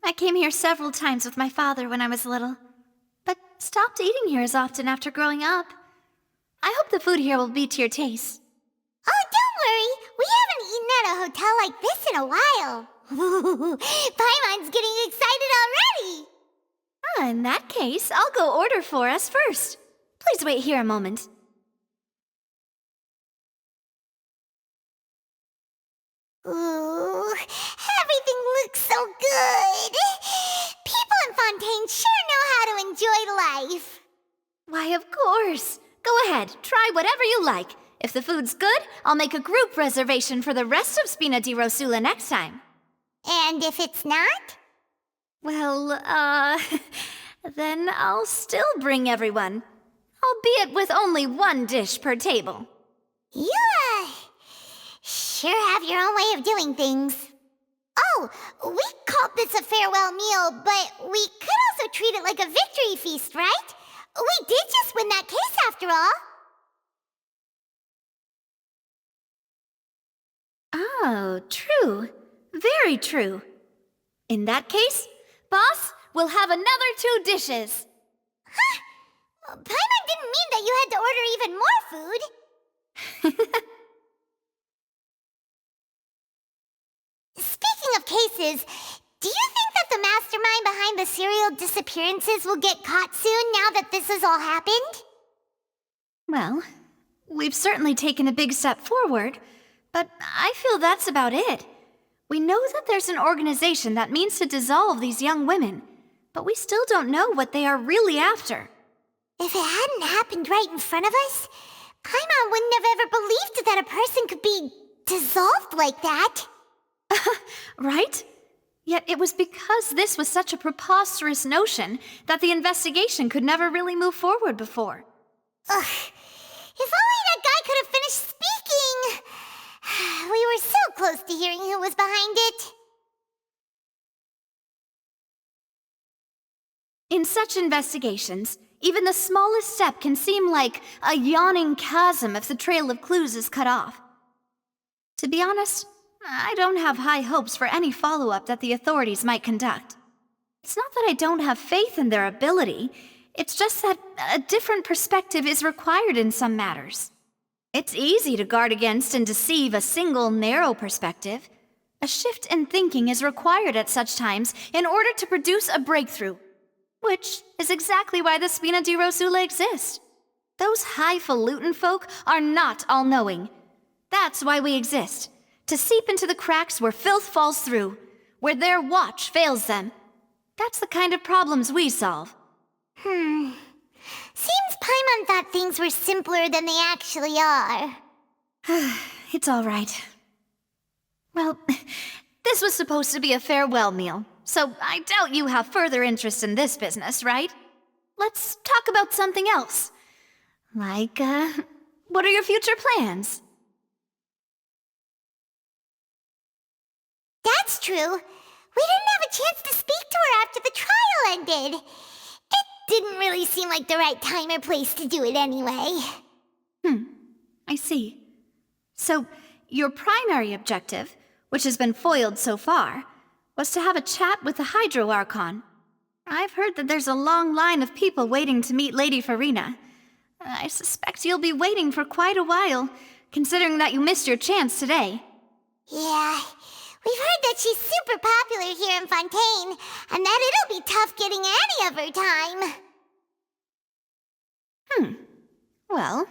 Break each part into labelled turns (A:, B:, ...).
A: I came here several times with my father when I was little, but stopped eating here as often after growing up. I hope the food here will be to your taste.
B: Oh, don't worry. We haven't eaten at a hotel like this in a while. Paimon's getting excited already.
A: In that case, I'll go order for us first. Please wait here a moment.
B: Ooh, everything looks so good. People in Fontaine sure know how to enjoy life.
A: Why, of course. Go ahead, try whatever you like. If the food's good, I'll make a group reservation for the rest of Spina di Rosula next time.
B: And if it's not?
A: Well, then I'll still bring everyone. Albeit with only one dish per table.
B: You, sure have your own way of doing things. Oh, we called this a farewell meal, but we could also treat it like a victory feast, right? We did just win that case after all.
A: Oh, true. Very true. In that case, boss, we'll have another 2 dishes.
B: Huh? Paimon didn't mean that you had to order even more food. Speaking of cases, do you think that the mastermind behind the serial disappearances will get caught soon now that this has all happened?
A: Well, we've certainly taken a big step forward, but I feel that's about it. We know that there's an organization that means to dissolve these young women, but we still don't know what they are really after.
B: If it hadn't happened right in front of us, Paimon wouldn't have ever believed that a person could be dissolved like that.
A: Right? Yet it was because this was such a preposterous notion that the investigation could never really move forward before.
B: Ugh. If only that guy could have finished speaking! We were so close to hearing who was behind it.
A: In such investigations, even the smallest step can seem like a yawning chasm if the trail of clues is cut off. To be honest, I don't have high hopes for any follow-up that the authorities might conduct. It's not that I don't have faith in their ability, it's just that a different perspective is required in some matters. It's easy to guard against and deceive a single narrow perspective. A shift in thinking is required at such times in order to produce a breakthrough. Which is exactly why the Spina di Rosula exists. Those highfalutin folk are not all-knowing. That's why we exist. To seep into the cracks where filth falls through, where their watch fails them. That's the kind of problems we solve.
B: Seems Paimon thought things were simpler than they actually are.
A: It's all right. Well, this was supposed to be a farewell meal, so I doubt you have further interest in this business, right? Let's talk about something else. Like, what are your future plans?
B: That's true. We didn't have a chance to speak to her after the trial ended. It didn't really seem like the right time or place to do it anyway.
A: I see. So, your primary objective, which has been foiled so far, was to have a chat with the Hydro Archon. I've heard that there's a long line of people waiting to meet Lady Farina. I suspect you'll be waiting for quite a while, considering that you missed your chance today.
B: Yeah, we've heard that she's super popular here in Fontaine, and that it'll be tough getting any of her time.
A: Well,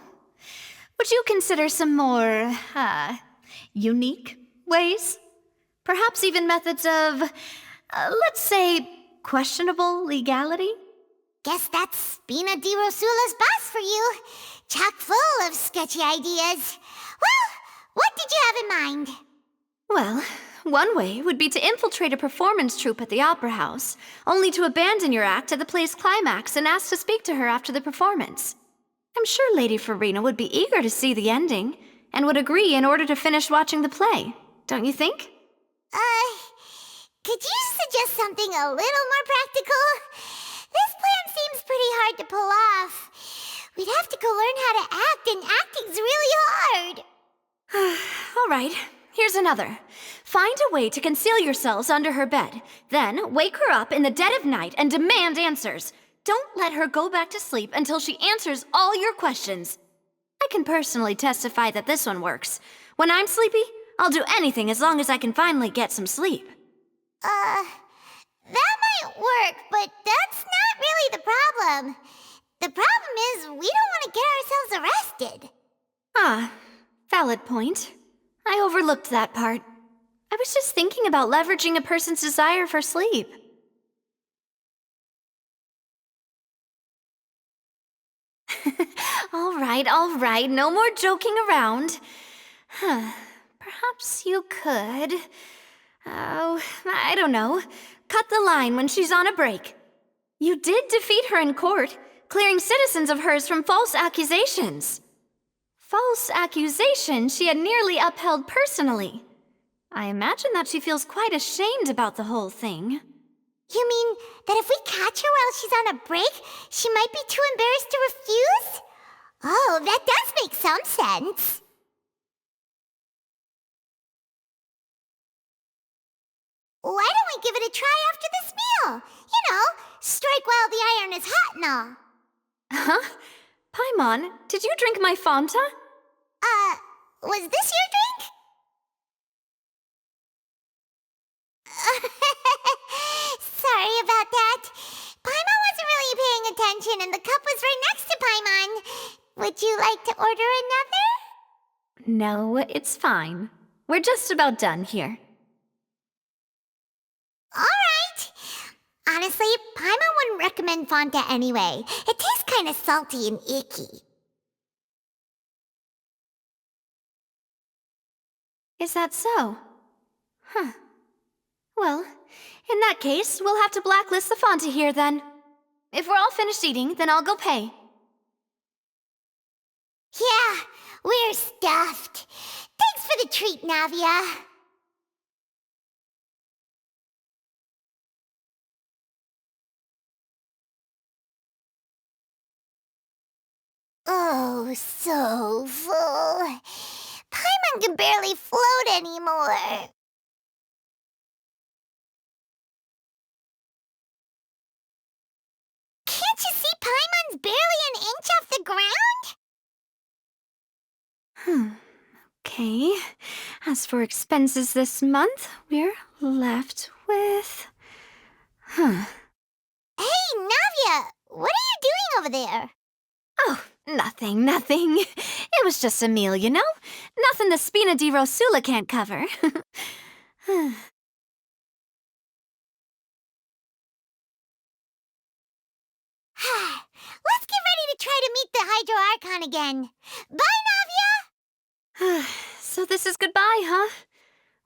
A: would you consider some more, unique ways? Perhaps even methods of, let's say, questionable legality?
B: Guess that's Spina di Rosula's boss for you. Chock full of sketchy ideas. Well, what did you have in mind?
A: Well, one way would be to infiltrate a performance troupe at the Opera House, only to abandon your act at the play's climax and ask to speak to her after the performance. I'm sure Lady Farina would be eager to see the ending, and would agree in order to finish watching the play, don't you think?
B: Could you suggest something a little more practical? This plan seems pretty hard to pull off. We'd have to go learn how to act, and acting's really hard.
A: All right, here's another. Find a way to conceal yourselves under her bed. Then wake her up in the dead of night and demand answers. Don't let her go back to sleep until she answers all your questions. I can personally testify that this one works. When I'm sleepy, I'll do anything as long as I can finally get some sleep.
B: That might work, but that's not really the problem. The problem is we don't want to get ourselves arrested.
A: Ah, valid point. I overlooked that part. I was just thinking about leveraging a person's desire for sleep. All right, no more joking around. Perhaps you could... Oh, I don't know. Cut the line when she's on a break. You did defeat her in court, clearing citizens of hers from false accusations. False accusations she had nearly upheld personally. I imagine that she feels quite ashamed about the whole thing.
B: You mean that if we catch her while she's on a break, she might be too embarrassed to refuse? Oh, that does make some sense. Why don't we give it a try after this meal? You know, strike while the iron is hot and all.
A: Huh? Paimon, did you drink my Fanta?
B: Was this your drink? Sorry about that. Paimon wasn't really paying attention and the cup was right next to Paimon. Would you like to order another?
A: No, it's fine. We're just about done here.
B: Alright. Honestly, Paimon wouldn't recommend Fanta anyway. It tastes kind of salty and icky.
A: Is that so? Huh. Well, in that case, we'll have to blacklist the Fanta here then. If we're all finished eating, then I'll go pay.
B: Yeah, we're stuffed. Thanks for the treat, Navia. Oh, so full. Paimon can barely float anymore. Can't you see Paimon's barely an inch off the ground?
A: Okay. As for expenses this month, we're left with...
B: Hey, Navia! What are you doing over there?
A: Oh, nothing. It was just a meal, you know? Nothing the Spina di Rosula can't cover.
B: Let's get ready to try to meet the Hydro Archon again. Bye, Navia!
A: So this is goodbye, huh?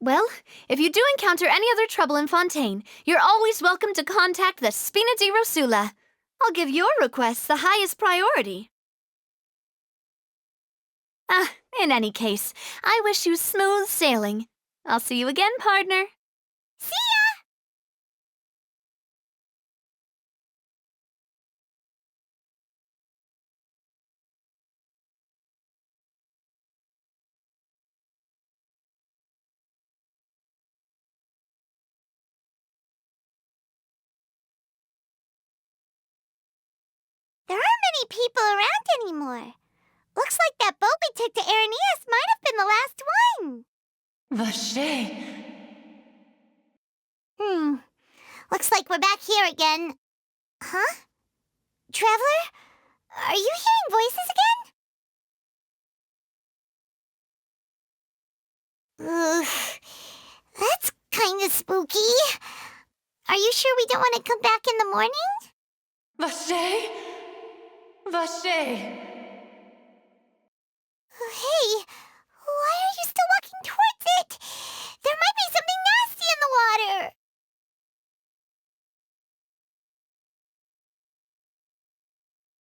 A: Well, if you do encounter any other trouble in Fontaine, you're always welcome to contact the Spina di Rosula. I'll give your requests the highest priority. In any case, I wish you smooth sailing. I'll see you again, partner.
B: See ya! There aren't many people around anymore. Looks like that boat we took to Araneus might have been the last one.
C: Vache!
B: Looks like we're back here again. Huh? Traveler? Are you hearing voices again? Ugh. That's kinda spooky. Are you sure we don't want to come back in the morning?
C: Vache! Vache!
B: Hey, why are you still walking towards it? There might be something nasty in the water.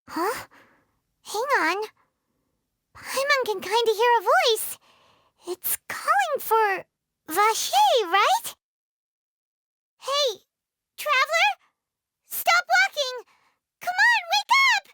B: Huh? Hang on. Paimon can kinda hear a voice. It's calling for Vache, right? Hey, Traveler? Stop walking! Come on, wake up!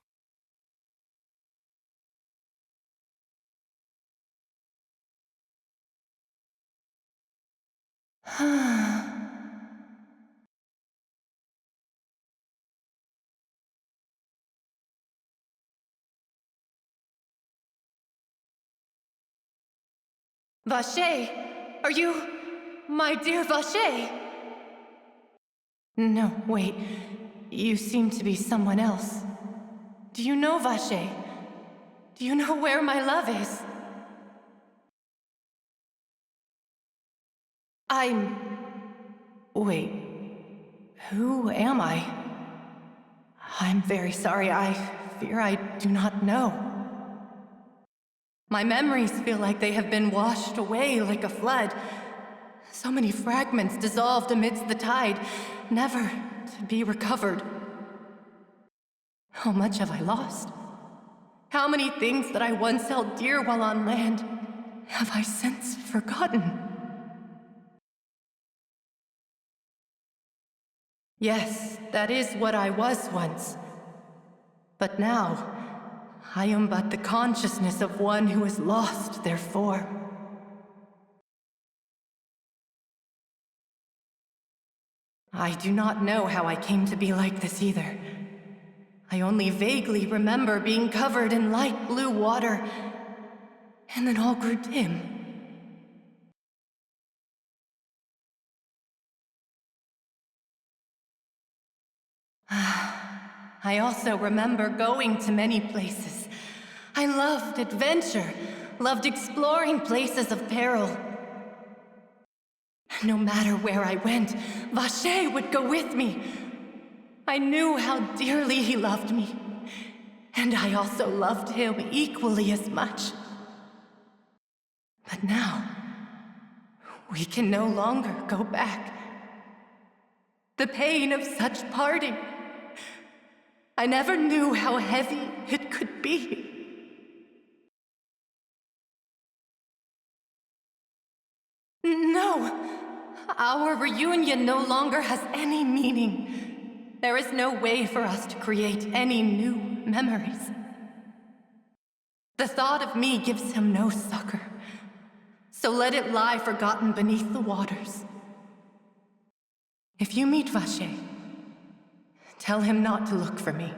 C: Vache! Are you... my dear Vache? No, wait. You seem to be someone else. Do you know Vache? Do you know where my love is? Wait. Who am I? I'm very sorry. I fear I do not know. My memories feel like they have been washed away like a flood. So many fragments dissolved amidst the tide, never to be recovered. How much have I lost? How many things that I once held dear while on land have I since forgotten? Yes, that is what I was once. But now, I am but the consciousness of one who has lost their form. I do not know how I came to be like this either. I only vaguely remember being covered in light blue water, and then all grew dim. I also remember going to many places. I loved adventure, loved exploring places of peril. No matter where I went, Vache would go with me. I knew how dearly he loved me, and I also loved him equally as much. But now, we can no longer go back. The pain of such parting, I never knew how heavy it could be. No, our reunion no longer has any meaning. There is no way for us to create any new memories. The thought of me gives him no succor, so let it lie forgotten beneath the waters. If you meet Vache, tell him not to look for me.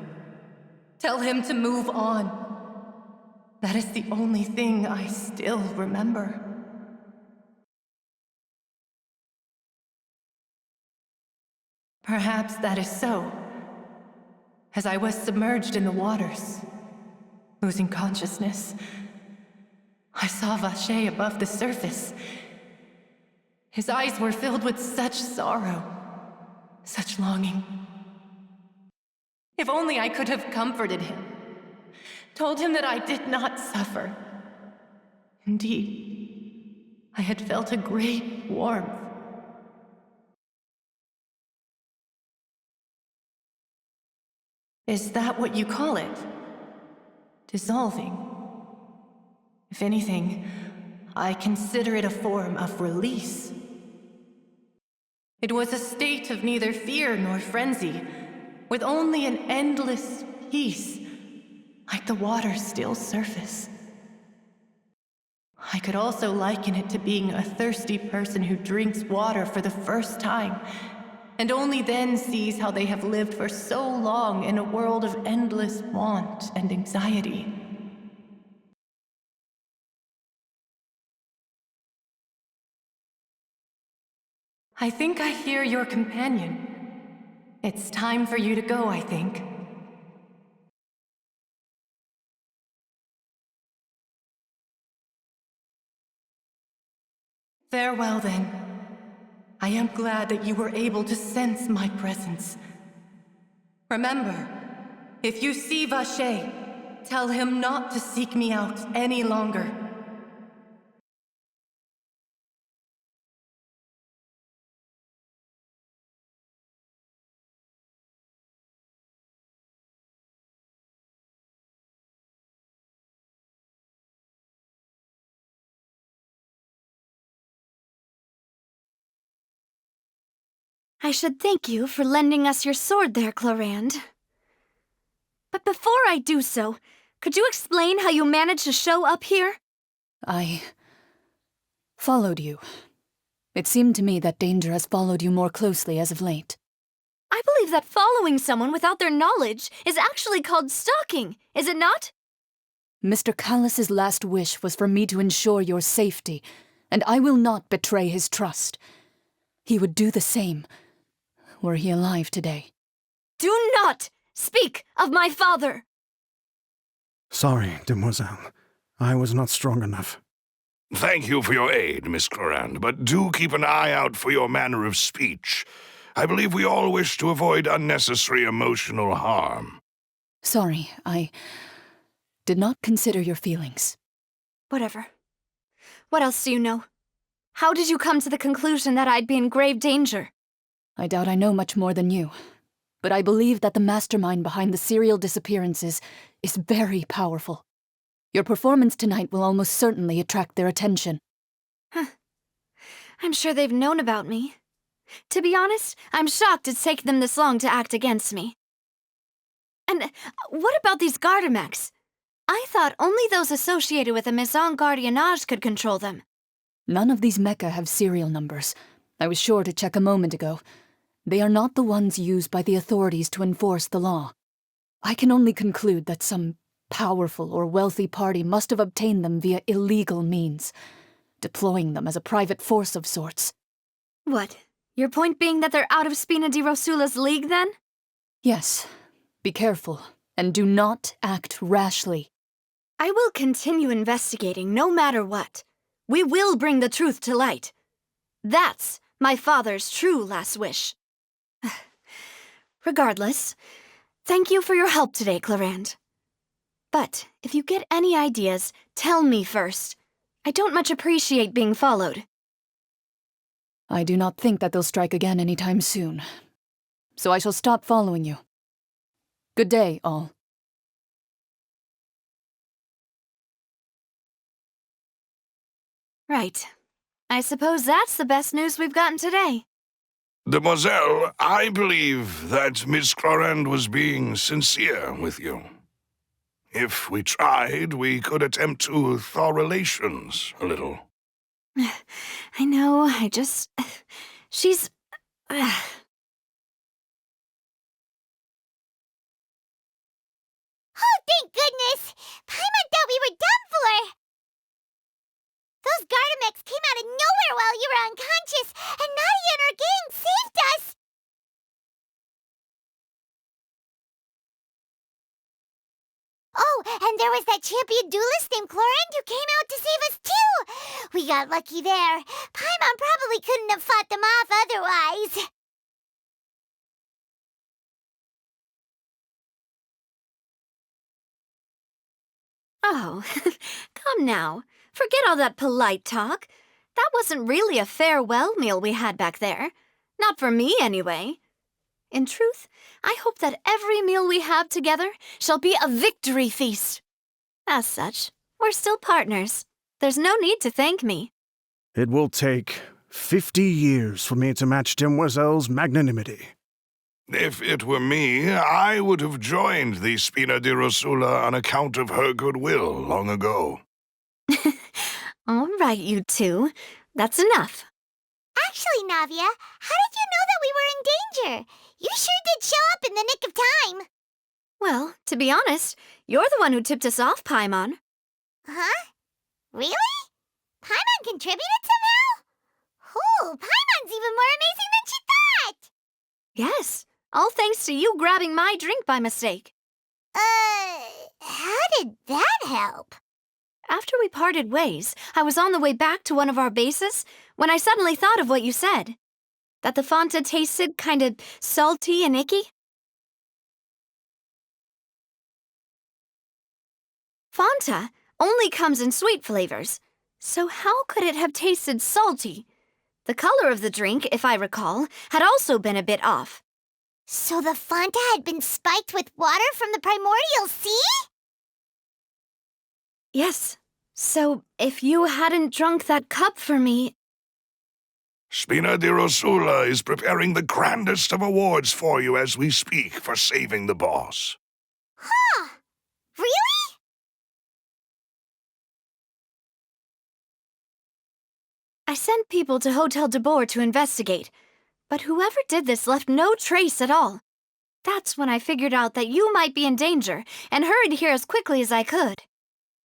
C: Tell him to move on. That is the only thing I still remember. Perhaps that is so. As I was submerged in the waters, losing consciousness, I saw Vache above the surface. His eyes were filled with such sorrow, such longing. If only I could have comforted him, told him that I did not suffer. Indeed, I had felt a great warmth. Is that what you call it? Dissolving? If anything, I consider it a form of release. It was a state of neither fear nor frenzy, with only an endless peace, like the water's still surface. I could also liken it to being a thirsty person who drinks water for the first time, and only then sees how they have lived for so long in a world of endless want and anxiety. I think I hear your companion. It's time for you to go, I think. Farewell, then. I am glad that you were able to sense my presence. Remember, if you see Vache, tell him not to seek me out any longer.
A: I should thank you for lending us your sword there, Clorand. But before I do so, could you explain how you managed to show up here?
D: I followed you. It seemed to me that danger has followed you more closely as of late.
A: I believe that following someone without their knowledge is actually called stalking, is it not?
D: Mr. Callus's last wish was for me to ensure your safety, and I will not betray his trust. He would do the same, were he alive today.
A: Do not speak of my father!
E: Sorry, demoiselle. I was not strong enough.
F: Thank you for your aid, Miss Clorand, but do keep an eye out for your manner of speech. I believe we all wish to avoid unnecessary emotional harm.
D: Sorry, I did not consider your feelings.
A: Whatever. What else do you know? How did you come to the conclusion that I'd be in grave danger?
D: I doubt I know much more than you, but I believe that the mastermind behind the serial disappearances is very powerful. Your performance tonight will almost certainly attract their attention.
A: I'm sure they've known about me. To be honest, I'm shocked it's taken them this long to act against me. And what about these Gardamex? I thought only those associated with a Maison Gardiennage could control them.
D: None of these mecha have serial numbers. I was sure to check a moment ago. They are not the ones used by the authorities to enforce the law. I can only conclude that some powerful or wealthy party must have obtained them via illegal means, deploying them as a private force of sorts.
A: What? Your point being that they're out of Spina di Rosula's league, then?
D: Yes. Be careful, and do not act rashly.
A: I will continue investigating no matter what. We will bring the truth to light. That's my father's true last wish. Regardless, thank you for your help today, Clorand. But if you get any ideas, tell me first. I don't much appreciate being followed.
D: I do not think that they'll strike again anytime soon. So I shall stop following you. Good day, all.
A: Right. I suppose that's the best news we've gotten today.
F: Demoiselle, I believe that Miss Clorand was being sincere with you. If we tried, we could attempt to thaw relations a little.
A: I know, she's...
B: Oh, thank goodness! Paimon thought we were done for! Those Gardamex came out of nowhere while you were unconscious, and Nadia and her gang saved us! Oh, and there was that champion duelist named Clorand who came out to save us too! We got lucky there. Paimon probably couldn't have fought them off otherwise.
A: Oh, come now. Forget all that polite talk. That wasn't really a farewell meal we had back there. Not for me, anyway. In truth, I hope that every meal we have together shall be a victory feast. As such, we're still partners. There's no need to thank me.
E: It will take 50 years for me to match Demoiselle's magnanimity.
F: If it were me, I would have joined the Spina di Rosula on account of her goodwill long ago.
A: All right, you two. That's enough.
B: Actually, Navia, how did you know that we were in danger? You sure did show up in the nick of time.
A: Well, to be honest, you're the one who tipped us off, Paimon.
B: Huh? Really? Paimon contributed somehow? Ooh, Paimon's even more amazing than she thought!
A: Yes, all thanks to you grabbing my drink by mistake.
B: How did that help?
A: After we parted ways, I was on the way back to one of our bases when I suddenly thought of what you said. That the Fanta tasted kind of salty and icky. Fanta only comes in sweet flavors, so how could it have tasted salty? The color of the drink, if I recall, had also been a bit off.
B: So the Fanta had been spiked with water from the primordial sea?
A: Yes. So if you hadn't drunk that cup for me...
F: Spina di Rosula is preparing the grandest of awards for you as we speak for saving the boss.
B: Huh. Really?
A: I sent people to Hotel de Boer to investigate, but whoever did this left no trace at all. That's when I figured out that you might be in danger and hurried here as quickly as I could.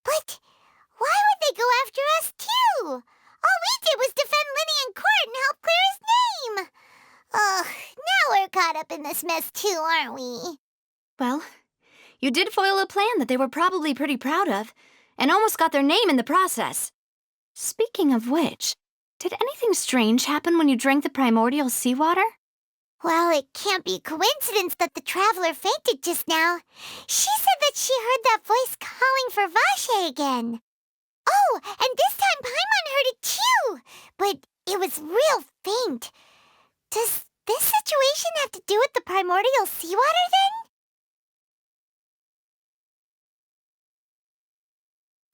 B: But why would they go after us, too? All we did was defend Lenny in court and help clear his name. Ugh, now we're caught up in this mess, too, aren't we?
A: Well, you did foil a plan that they were probably pretty proud of, and almost got their name in the process. Speaking of which, did anything strange happen when you drank the primordial seawater?
B: Well, it can't be coincidence that the traveler fainted just now. She said that she heard that voice calling for Vache again. Oh, and this time Paimon heard it too, but it was real faint. Does this situation have to do with the primordial seawater then?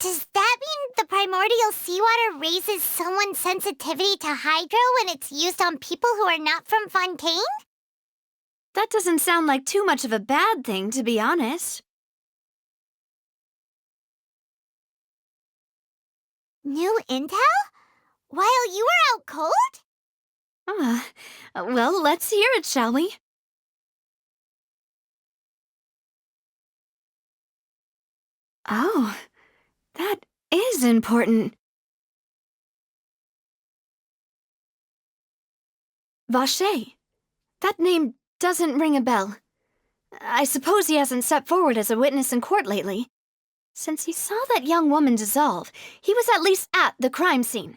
B: Does that mean the primordial seawater raises someone's sensitivity to hydro when it's used on people who are not from Fontaine?
A: That doesn't sound like too much of a bad thing, to be honest.
B: New intel? While you were out cold?
A: Well, let's hear it, shall we? Oh, that is important. Vache. That name doesn't ring a bell. I suppose he hasn't stepped forward as a witness in court lately. Since he saw that young woman dissolve, he was at least at the crime scene.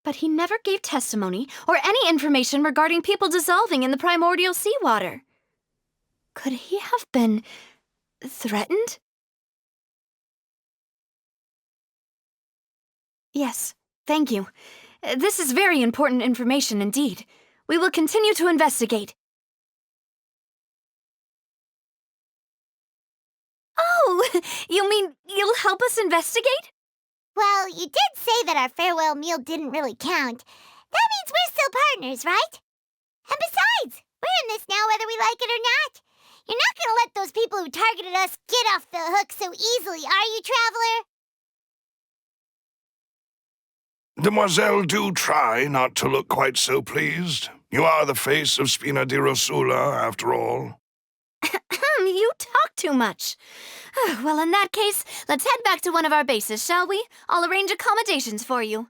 A: But he never gave testimony or any information regarding people dissolving in the primordial seawater. Could he have been threatened? Yes, thank you. This is very important information indeed. We will continue to investigate. Oh, you mean you'll help us investigate?
B: Well, you did say that our farewell meal didn't really count. That means we're still partners, right? And besides, we're in this now whether we like it or not. You're not gonna let those people who targeted us get off the hook so easily, are you, Traveler?
F: Demoiselle, do try not to look quite so pleased. You are the face of Spina di Rosula, after all.
A: You talk too much. Well, in that case, let's head back to one of our bases, shall we? I'll arrange accommodations for you.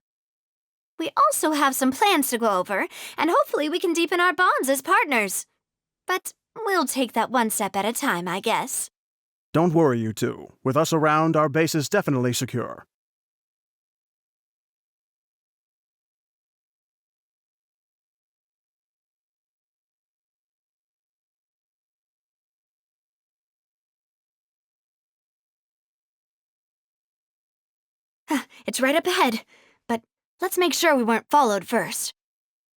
A: We also have some plans to go over, and hopefully we can deepen our bonds as partners. But we'll take that one step at a time, I guess.
E: Don't worry, you two. With us around, our base is definitely secure.
A: It's right up ahead, but let's make sure we weren't followed first.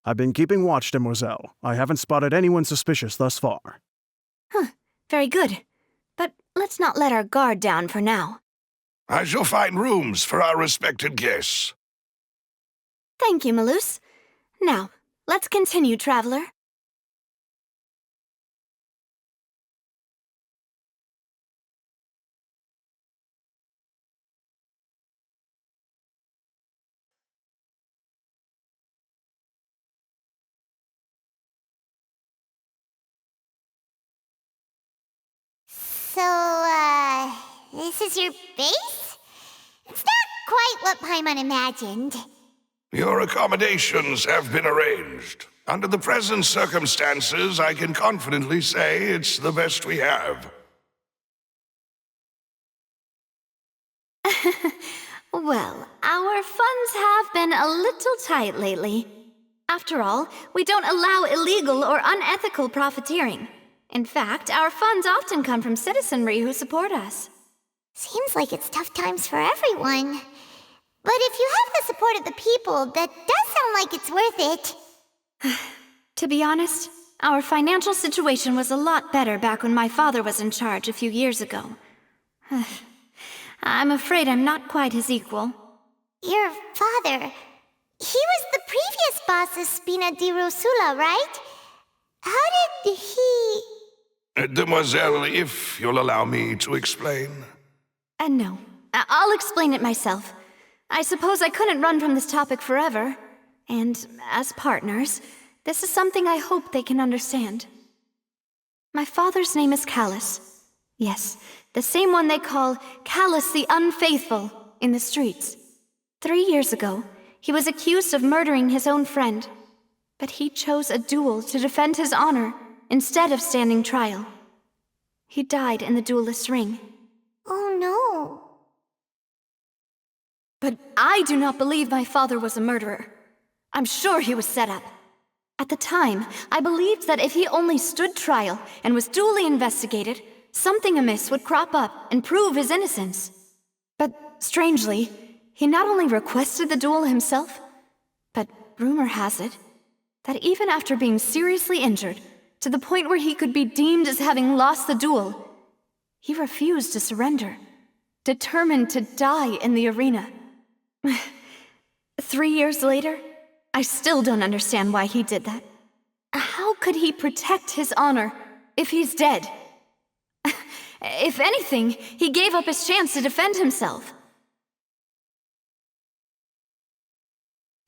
E: I've been keeping watch, Demoiselle. I haven't spotted anyone suspicious thus far.
A: Very good. But let's not let our guard down for now.
F: I shall find rooms for our respected guests.
A: Thank you, Malus. Now, let's continue, Traveler.
B: So, this is your base? It's not quite what Paimon imagined.
F: Your accommodations have been arranged. Under the present circumstances, I can confidently say it's the best we have.
A: Well, our funds have been a little tight lately. After all, we don't allow illegal or unethical profiteering. In fact, our funds often come from citizenry who support us.
B: Seems like it's tough times for everyone. But if you have the support of the people, that does sound like it's worth it.
A: To be honest, our financial situation was a lot better back when my father was in charge a few years ago. I'm afraid I'm not quite his equal.
B: Your father, he was the previous boss of Spina di Rosula, right? How did he...
F: Demoiselle, if you'll allow me to explain.
A: No, I'll explain it myself. I suppose I couldn't run from this topic forever. And as partners, this is something I hope they can understand. My father's name is Callus. Yes, the same one they call Callus the Unfaithful in the streets. 3 years ago, he was accused of murdering his own friend, but he chose a duel to defend his honor instead of standing trial. He died in the duelist's ring.
B: Oh no.
A: But I do not believe my father was a murderer. I'm sure he was set up. At the time, I believed that if he only stood trial and was duly investigated, something amiss would crop up and prove his innocence. But strangely, he not only requested the duel himself, but rumor has it that even after being seriously injured, to the point where he could be deemed as having lost the duel, he refused to surrender, determined to die in the arena. 3 years later, I still don't understand why he did that. How could he protect his honor if he's dead? If anything, he gave up his chance to defend himself.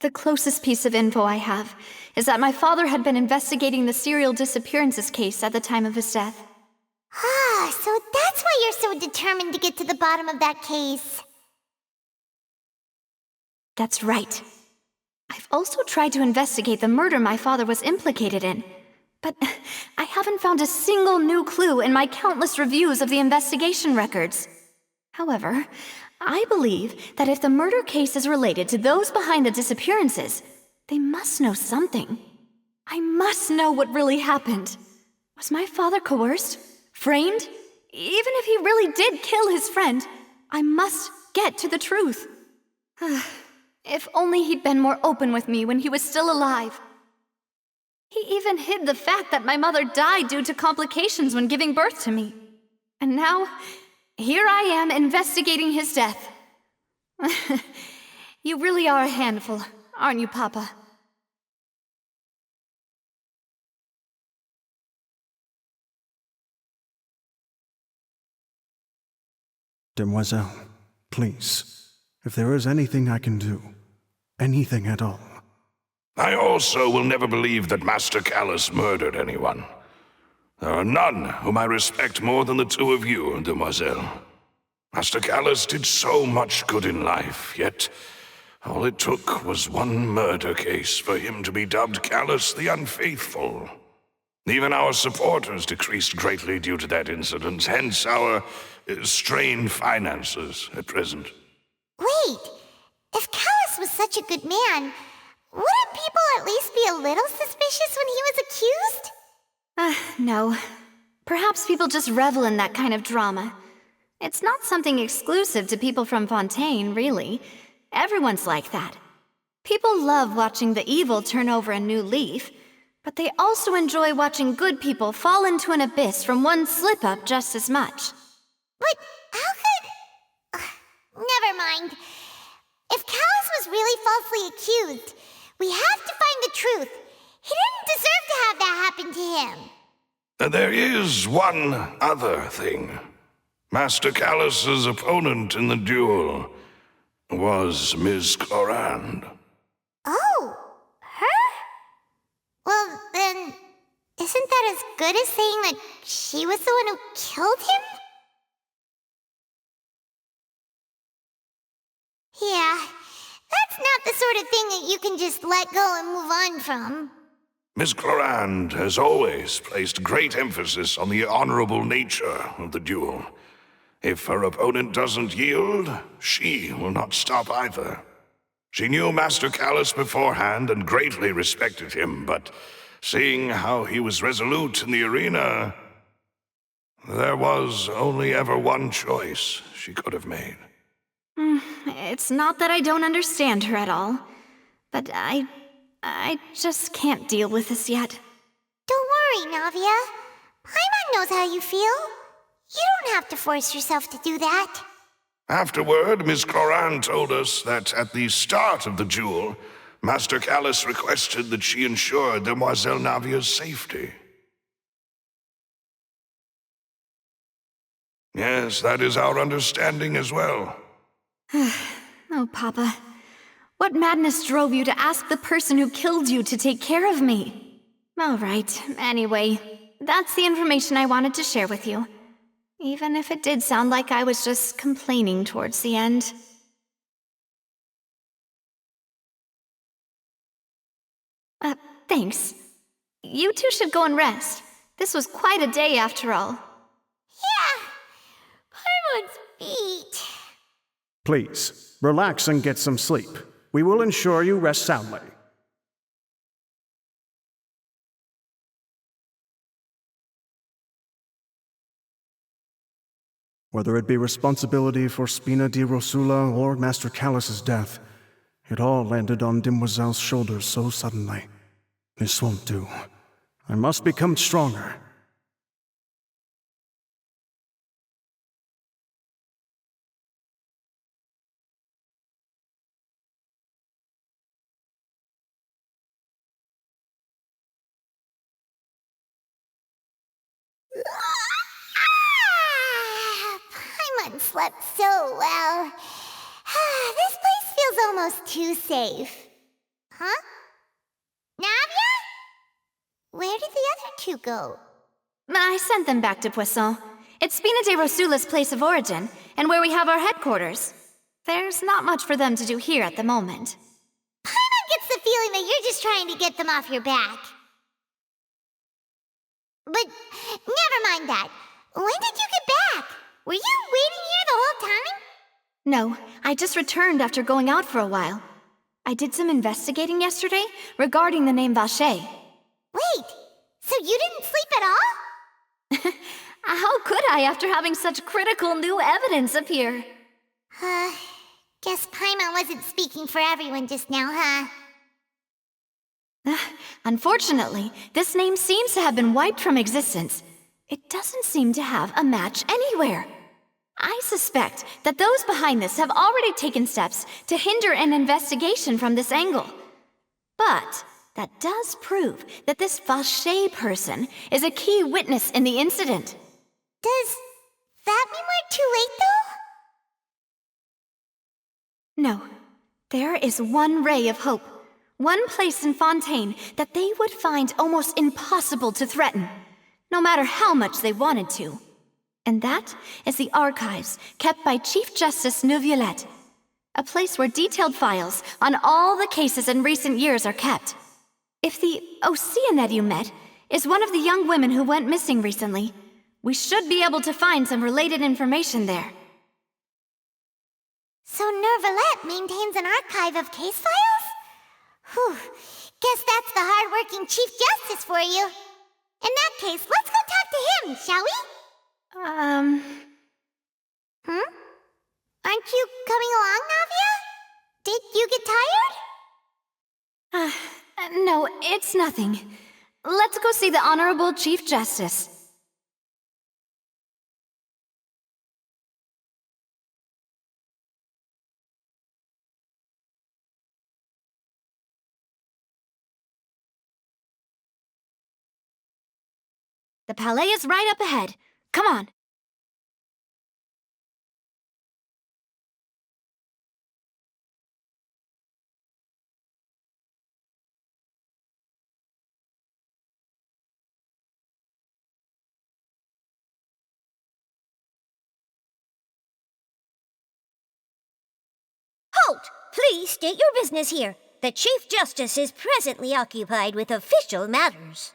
A: The closest piece of info I have is that my father had been investigating the serial disappearances case at the time of his death.
B: Ah, so that's why you're so determined to get to the bottom of that case.
A: That's right. I've also tried to investigate the murder my father was implicated in, but I haven't found a single new clue in my countless reviews of the investigation records. However, I believe that if the murder case is related to those behind the disappearances, they must know something. I must know what really happened. Was my father coerced? Framed? Even if he really did kill his friend, I must get to the truth. If only he'd been more open with me when he was still alive. He even hid the fact that my mother died due to complications when giving birth to me. And now, here I am investigating his death. You really are a handful, aren't you, Papa?
E: Demoiselle, please, if there is anything I can do, anything at all.
F: I also will never believe that Master Callus murdered anyone. There are none whom I respect more than the two of you, Demoiselle. Master Callus did so much good in life, yet all it took was one murder case for him to be dubbed Callus the Unfaithful. Even our supporters decreased greatly due to that incident, hence our strained finances at present.
B: Wait, if Callus was such a good man, wouldn't people at least be a little suspicious when he was accused?
A: No. Perhaps people just revel in that kind of drama. It's not something exclusive to people from Fontaine, really. Everyone's like that. People love watching the evil turn over a new leaf, but they also enjoy watching good people fall into an abyss from one slip-up just as much.
B: But how could... never mind. If Callus was really falsely accused, we have to find the truth. He didn't deserve to have that happen to him.
F: There is one other thing. Master Callus's opponent in the duel was Miss Clorand.
B: Oh, her? Well, then, isn't that as good as saying that she was the one who killed him? Yeah, that's not the sort of thing that you can just let go and move on from.
F: Miss Clorand has always placed great emphasis on the honorable nature of the duel. If her opponent doesn't yield, she will not stop either. She knew Master Callus beforehand and greatly respected him, but seeing how he was resolute in the arena, there was only ever one choice she could have made.
A: It's not that I don't understand her at all, but I just can't deal with this yet.
B: Don't worry, Navia. Paimon knows how you feel. You don't have to force yourself to do that.
F: Afterward, Miss Clorand told us that at the start of the duel, Master Callus requested that she ensure Demoiselle Navia's safety. Yes, that is our understanding as well.
A: Oh, Papa. What madness drove you to ask the person who killed you to take care of me? All right, anyway, that's the information I wanted to share with you. Even if it did sound like I was just complaining towards the end. Thanks. You two should go and rest. This was quite a day after all.
B: Yeah, Paimon's feet.
E: Please, relax and get some sleep. We will ensure you rest soundly. Whether it be responsibility for Spina di Rosula or Master Callus's death, it all landed on Demoiselle's shoulders so suddenly. This won't do. I must become stronger.
B: Paimon slept so well. This place feels almost too safe. Huh? Navia? Where did the other two go?
A: I sent them back to Poisson. It's Spina de Rosula's place of origin, and where we have our headquarters. There's not much for them to do here at the moment.
B: Paimon gets the feeling that you're just trying to get them off your back. But never mind that. When did you get back? Were you waiting here the whole time?
A: No, I just returned after going out for a while. I did some investigating yesterday regarding the name Vacher.
B: Wait, so you didn't sleep at all?
A: How could I after having such critical new evidence appear?
B: Guess Paimon wasn't speaking for everyone just now, huh?
A: Unfortunately, this name seems to have been wiped from existence. It doesn't seem to have a match anywhere. I suspect that those behind this have already taken steps to hinder an investigation from this angle. But that does prove that this Vacher person is a key witness in the incident.
B: Does that mean we're too late, though?
A: No. There is one ray of hope. One place in Fontaine that they would find almost impossible to threaten, no matter how much they wanted to. And that is the archives kept by Chief Justice Neuvillette, a place where detailed files on all the cases in recent years are kept. If the Oceanette you met is one of the young women who went missing recently, we should be able to find some related information there.
B: So Neuvillette maintains an archive of case files? Whew, guess that's the hard-working Chief Justice for you. In that case, let's go talk to him, shall we? Aren't you coming along, Navia? Did you get tired?
A: No, it's nothing. Let's go see the Honorable Chief Justice. The Palais is right up ahead. Come on.
G: Halt! Please state your business here. The Chief Justice is presently occupied with official matters.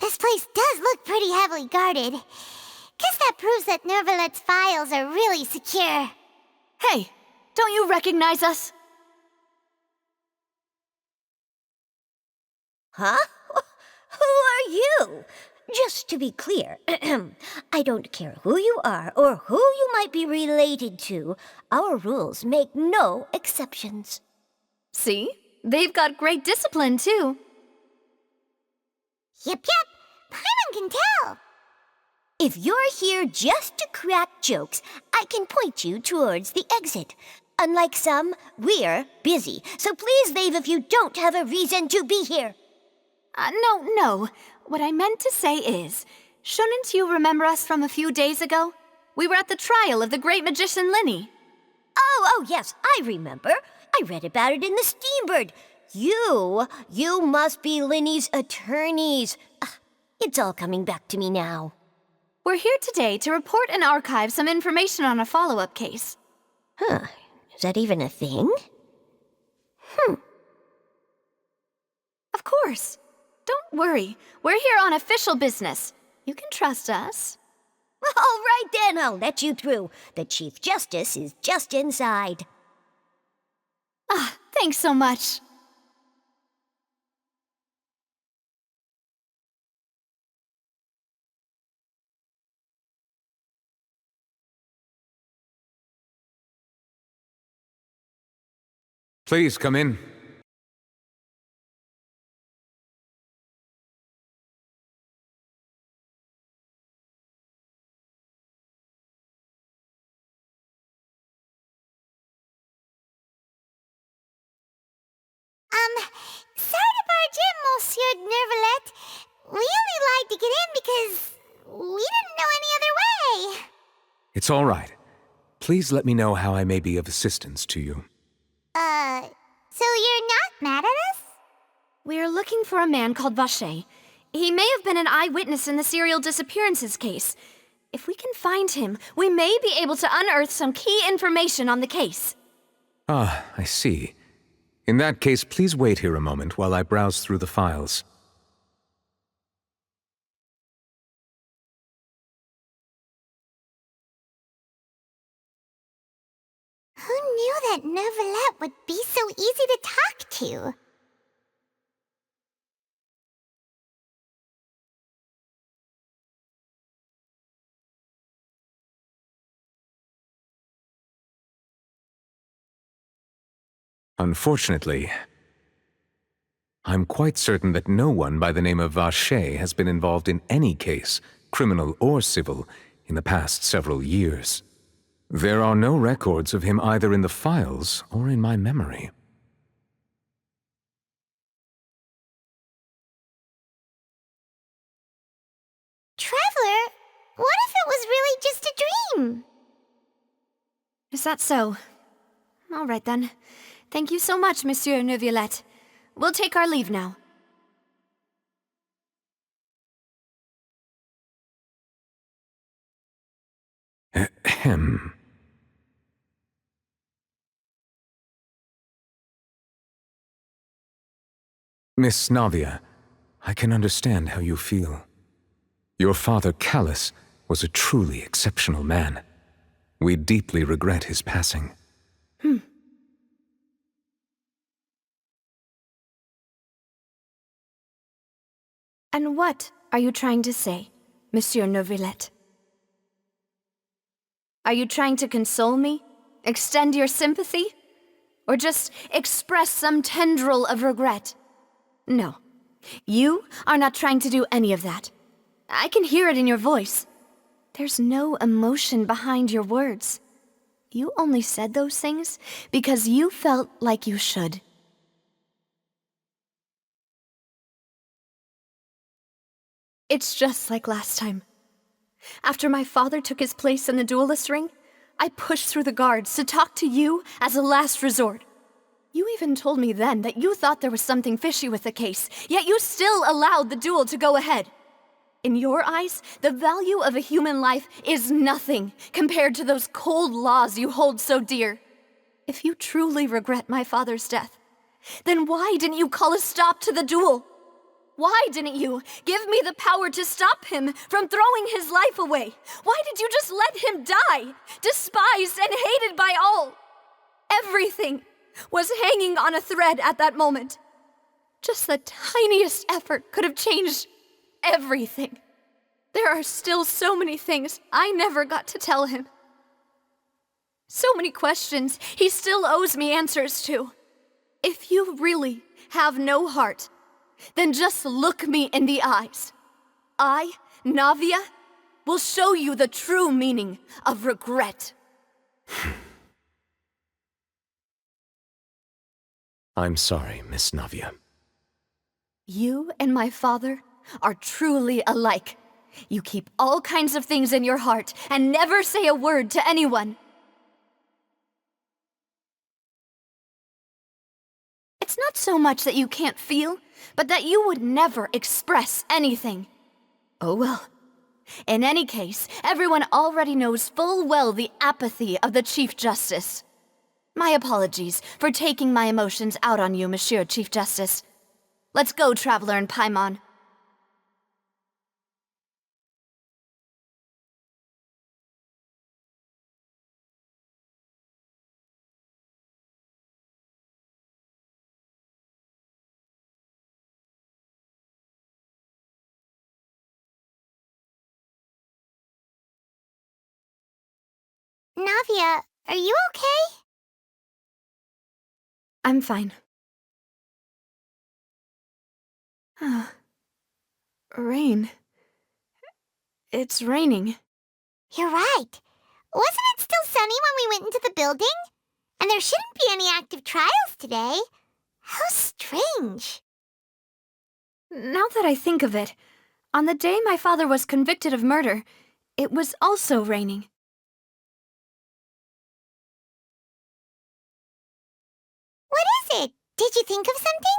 B: This place does look pretty heavily guarded. Guess that proves that Neuvillette's files are really secure.
A: Hey, don't you recognize us?
G: Huh? Who are you? Just to be clear, I don't care who you are or who you might be related to. Our rules make no exceptions.
A: See? They've got great discipline, too.
B: Yep. Paimon can tell.
G: If you're here just to crack jokes, I can point you towards the exit. Unlike some, we're busy, so please leave if you don't have a reason to be here.
A: No. What I meant to say is, shouldn't you remember us from a few days ago? We were at the trial of the great magician Linny.
G: Oh, yes, I remember. I read about it in the Steambird. You must be Linny's attorneys. It's all coming back to me now.
A: We're here today to report and archive some information on a follow-up case.
G: Huh, is that even a thing?
A: Of course. Don't worry. We're here on official business. You can trust us.
G: All right then, I'll let you through. The Chief Justice is just inside.
A: Thanks so much.
H: Please come in.
B: Sorry to barge in, Monsieur Nervalet. We only lied to get in because we didn't know any other way.
H: It's all right. Please let me know how I may be of assistance to you.
B: So you're not mad at us?
A: We're looking for a man called Vacher. He may have been an eyewitness in the serial disappearances case. If we can find him, we may be able to unearth some key information on the case.
H: Ah, I see. In that case, please wait here a moment while I browse through the files.
B: Who knew that Nervalet would be so easy to talk to?
H: Unfortunately, I'm quite certain that no one by the name of Vacher has been involved in any case, criminal or civil, in the past several years. There are no records of him either in the files or in my memory.
B: Traveler, what if it was really just a dream?
A: Is that so? All right then. Thank you so much, Monsieur Neuvillette. We'll take our leave now.
H: Ahem. Miss Navia, I can understand how you feel. Your father, Callus, was a truly exceptional man. We deeply regret his passing.
A: And what are you trying to say, Monsieur Neuvillette? Are you trying to console me? Extend your sympathy? Or just express some tendril of regret? No. You are not trying to do any of that. I can hear it in your voice. There's no emotion behind your words. You only said those things because you felt like you should. It's just like last time. After my father took his place in the duelist ring, I pushed through the guards to talk to you as a last resort. You even told me then that you thought there was something fishy with the case, yet you still allowed the duel to go ahead. In your eyes, the value of a human life is nothing compared to those cold laws you hold so dear. If you truly regret my father's death, then why didn't you call a stop to the duel? Why didn't you give me the power to stop him from throwing his life away? Why did you just let him die, despised and hated by all? Everything was hanging on a thread at that moment. Just the tiniest effort could have changed everything. There are still so many things I never got to tell him. So many questions he still owes me answers to. If you really have no heart, then just look me in the eyes. I, Navia, will show you the true meaning of regret.
H: I'm sorry, Miss Navia.
A: You and my father are truly alike. You keep all kinds of things in your heart and never say a word to anyone. It's not so much that you can't feel, but that you would never express anything. Oh well. In any case, everyone already knows full well the apathy of the Chief Justice. My apologies for taking my emotions out on you, Monsieur Chief Justice. Let's go, Traveler and Paimon.
B: Navia, are you okay?
A: I'm fine. Rain. It's raining.
B: You're right. Wasn't it still sunny when we went into the building? And there shouldn't be any active trials today. How strange.
A: Now that I think of it, on the day my father was convicted of murder, it was also raining.
B: What is it? Did you think of something?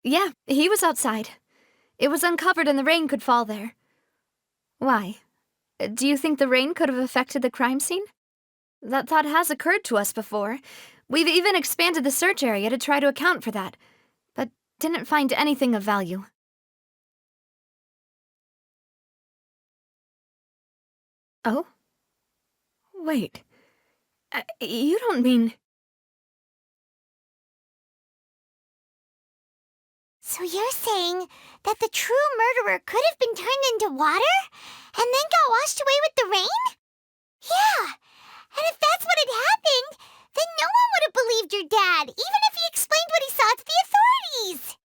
A: Yeah, he was outside. It was uncovered and the rain could fall there. Why? Do you think the rain could have affected the crime scene? That thought has occurred to us before. We've even expanded the search area to try to account for that, but didn't find anything of value. Oh? Wait. You don't mean...
B: So you're saying that the true murderer could have been turned into water and then got washed away with the rain? Yeah, and if that's what had happened, then no one would have believed your dad, even if he explained what he saw to the authorities.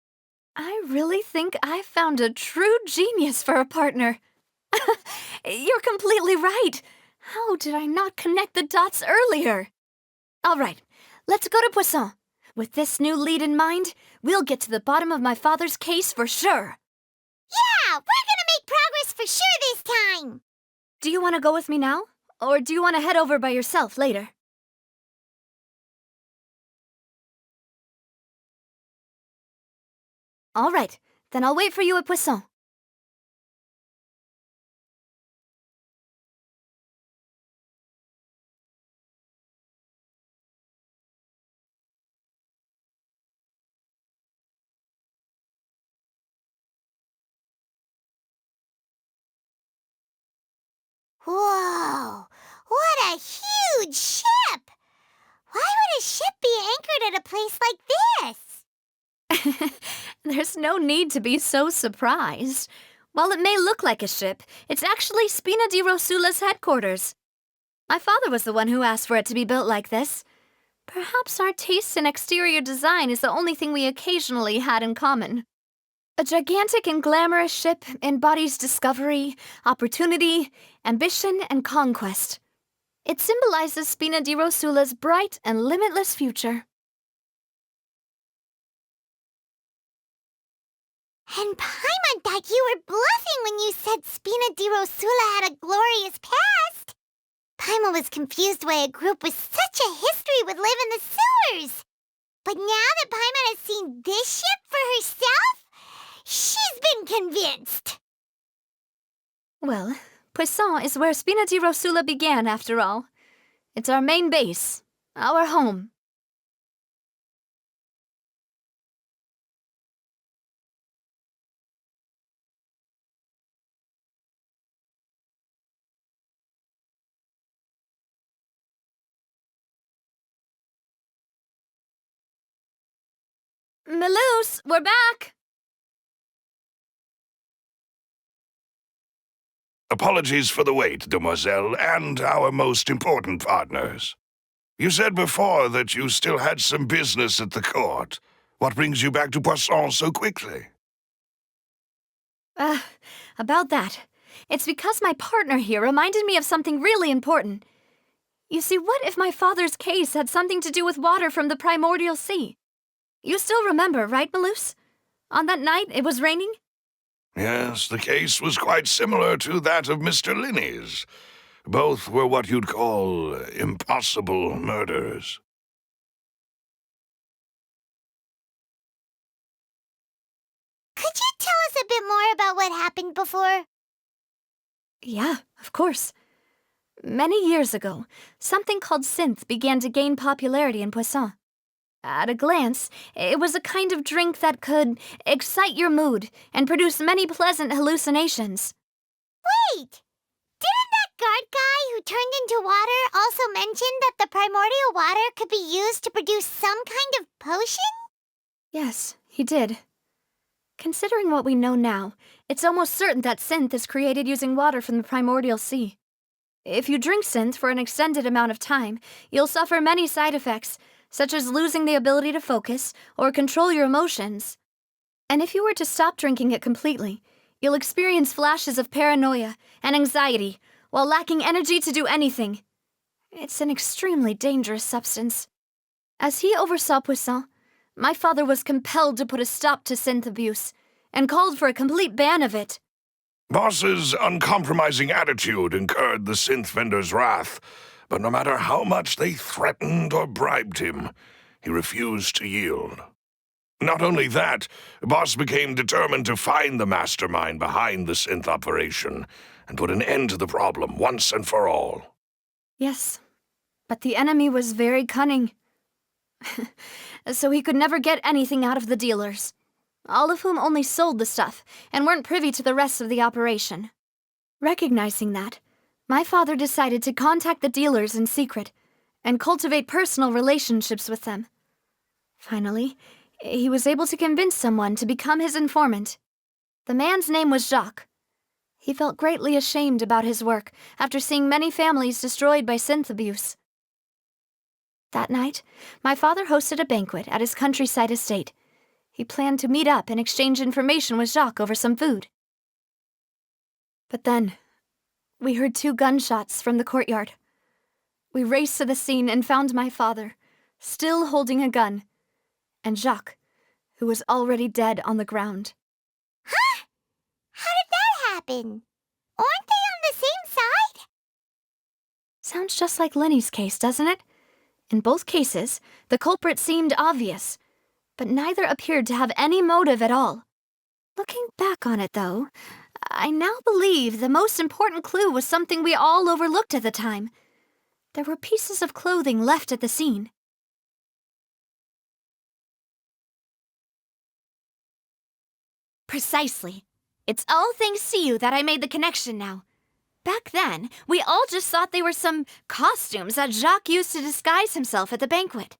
A: I really think I found a true genius for a partner. You're completely right. How did I not connect the dots earlier? All right, let's go to Poisson. With this new lead in mind, we'll get to the bottom of my father's case for sure.
B: Yeah, we're gonna make progress for sure this time.
A: Do you want to go with me now? Or do you want to head over by yourself later? All right, then I'll wait for you at Poisson.
B: Whoa, what a huge ship! Why would a ship be anchored at a place like this?
A: There's no need to be so surprised. While it may look like a ship, it's actually Spina di Rosula's headquarters. My father was the one who asked for it to be built like this. Perhaps our taste in exterior design is the only thing we occasionally had in common. A gigantic and glamorous ship embodies discovery, opportunity, ambition, and conquest. It symbolizes Spina di Rosula's bright and limitless future.
B: And Paimon thought you were bluffing when you said Spina di Rosula had a glorious past. Paimon was confused why a group with such a history would live in the sewers. But now that Paimon has seen this ship for herself, she's been convinced.
A: Well, Poisson is where Spina di Rosula began, after all. It's our main base, our home. Melus, we're back!
F: Apologies for the wait, demoiselle, and our most important partners. You said before that you still had some business at the court. What brings you back to Poisson so quickly?
A: About that. It's because my partner here reminded me of something really important. You see, what if my father's case had something to do with water from the primordial sea? You still remember, right, Melus? On that night, it was raining?
F: Yes, the case was quite similar to that of Mr. Linney's. Both were what you'd call impossible murders.
B: Could you tell us a bit more about what happened before?
A: Yeah, of course. Many years ago, something called synth began to gain popularity in Poisson. At a glance, it was a kind of drink that could excite your mood and produce many pleasant hallucinations.
B: Wait! Didn't that guard guy who turned into water also mention that the primordial water could be used to produce some kind of potion?
A: Yes, he did. Considering what we know now, it's almost certain that synth is created using water from the primordial sea. If you drink synth for an extended amount of time, you'll suffer many side effects, such as losing the ability to focus or control your emotions. And if you were to stop drinking it completely, you'll experience flashes of paranoia and anxiety while lacking energy to do anything. It's an extremely dangerous substance. As he oversaw Poisson, my father was compelled to put a stop to synth abuse and called for a complete ban of it.
F: Boss's uncompromising attitude incurred the synth vendor's wrath, but no matter how much they threatened or bribed him, he refused to yield. Not only that, Boss became determined to find the mastermind behind the synth operation and put an end to the problem once and for all.
A: Yes, but the enemy was very cunning. So he could never get anything out of the dealers, all of whom only sold the stuff and weren't privy to the rest of the operation. Recognizing that, my father decided to contact the dealers in secret and cultivate personal relationships with them. Finally, he was able to convince someone to become his informant. The man's name was Jacques. He felt greatly ashamed about his work after seeing many families destroyed by synth abuse. That night, my father hosted a banquet at his countryside estate. He planned to meet up and exchange information with Jacques over some food. But then, we heard 2 gunshots from the courtyard. We raced to the scene and found my father, still holding a gun, and Jacques, who was already dead on the ground.
B: Huh? How did that happen? Aren't they on the same side?
A: Sounds just like Lenny's case, doesn't it? In both cases, the culprit seemed obvious, but neither appeared to have any motive at all. Looking back on it, though, I now believe the most important clue was something we all overlooked at the time. There were pieces of clothing left at the scene. Precisely. It's all thanks to you that I made the connection now. Back then, we all just thought they were some costumes that Jacques used to disguise himself at the banquet.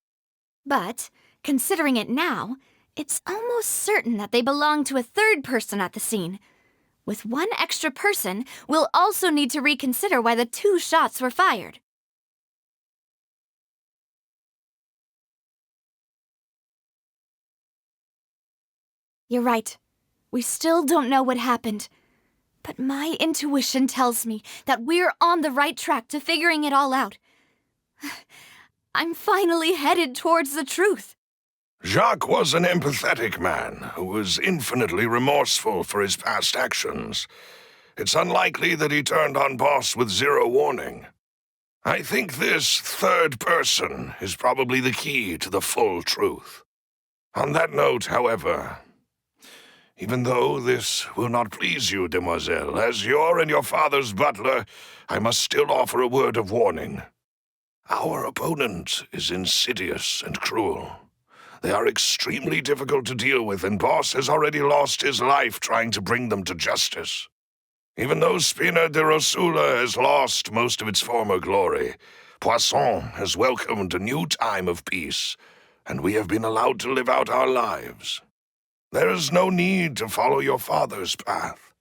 A: But, considering it now, it's almost certain that they belong to a third person at the scene. With one extra person, we'll also need to reconsider why the 2 shots were fired. You're right. We still don't know what happened. But my intuition tells me that we're on the right track to figuring it all out. I'm finally headed towards the truth.
F: Jacques was an empathetic man who was infinitely remorseful for his past actions. It's unlikely that he turned on Boss with 0 warning. I think this third person is probably the key to the full truth. On that note, however, even though this will not please you, demoiselle, as your and your father's butler, I must still offer a word of warning. Our opponent is insidious and cruel. They are extremely difficult to deal with, and Boss has already lost his life trying to bring them to justice. Even though Spina de Rosula has lost most of its former glory, Poisson has welcomed a new time of peace, and we have been allowed to live out our lives. There is no need to follow your father's path.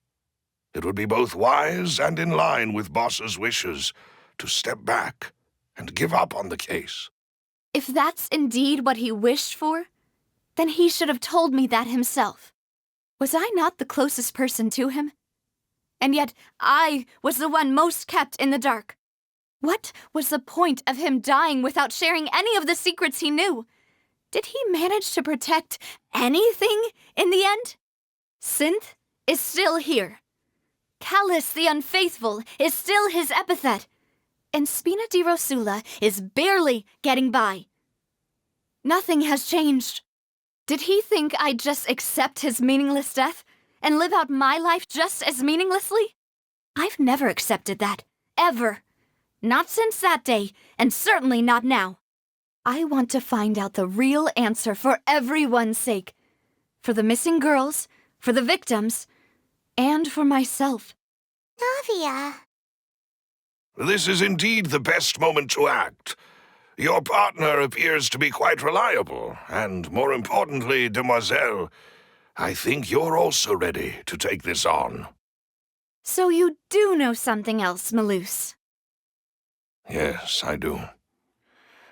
F: It would be both wise and in line with Boss's wishes to step back and give up on the case.
A: If that's indeed what he wished for, then he should have told me that himself. Was I not the closest person to him? And yet I was the one most kept in the dark. What was the point of him dying without sharing any of the secrets he knew? Did he manage to protect anything in the end? Synth is still here. Callous the Unfaithful is still his epithet. And Spina di Rosula is barely getting by. Nothing has changed. Did he think I'd just accept his meaningless death and live out my life just as meaninglessly? I've never accepted that. Ever. Not since that day, and certainly not now. I want to find out the real answer for everyone's sake. For the missing girls, for the victims, and for myself.
B: Navia.
F: This is indeed the best moment to act. Your partner appears to be quite reliable, and more importantly, demoiselle, I think you're also ready to take this on.
A: So you do know something else, Maloose?
F: Yes, I do.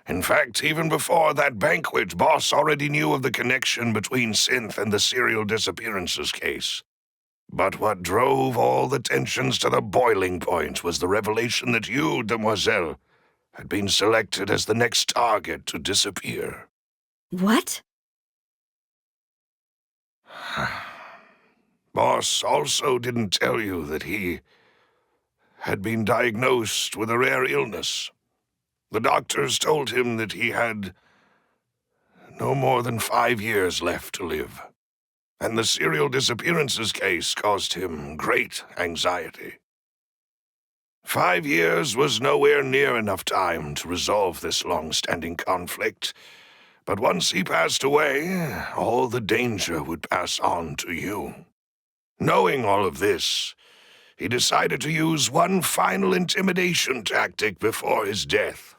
F: In fact, even before that banquet, Boss already knew of the connection between Synth and the serial disappearances case. But what drove all the tensions to the boiling point was the revelation that you, demoiselle, had been selected as the next target to disappear.
A: What?
F: Boss also didn't tell you that he had been diagnosed with a rare illness. The doctors told him that he had no more than 5 years left to live, and the serial disappearances case caused him great anxiety. 5 years was nowhere near enough time to resolve this long-standing conflict, but once he passed away, all the danger would pass on to you. Knowing all of this, he decided to use one final intimidation tactic before his death.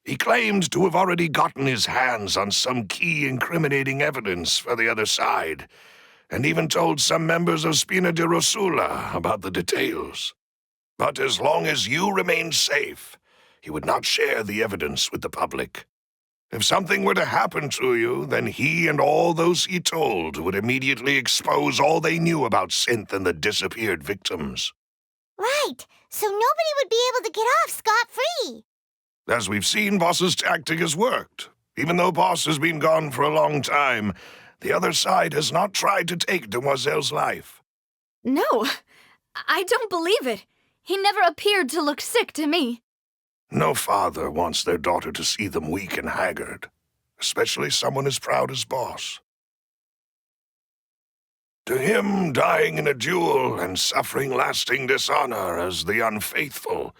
F: He claimed to have already gotten his hands on some key incriminating evidence for the other side, and even told some members of Spina di Rosula about the details. But as long as you remained safe, he would not share the evidence with the public. If something were to happen to you, then he and all those he told would immediately expose all they knew about Synth and the disappeared victims.
B: Right, so nobody would be able to get off scot-free.
F: As we've seen, Boss's tactic has worked. Even though Boss has been gone for a long time, the other side has not tried to take Demoiselle's life.
A: No, I don't believe it. He never appeared to look sick to me.
F: No father wants their daughter to see them weak and haggard, especially someone as proud as Boss. To him, dying in a duel and suffering lasting dishonor as the unfaithful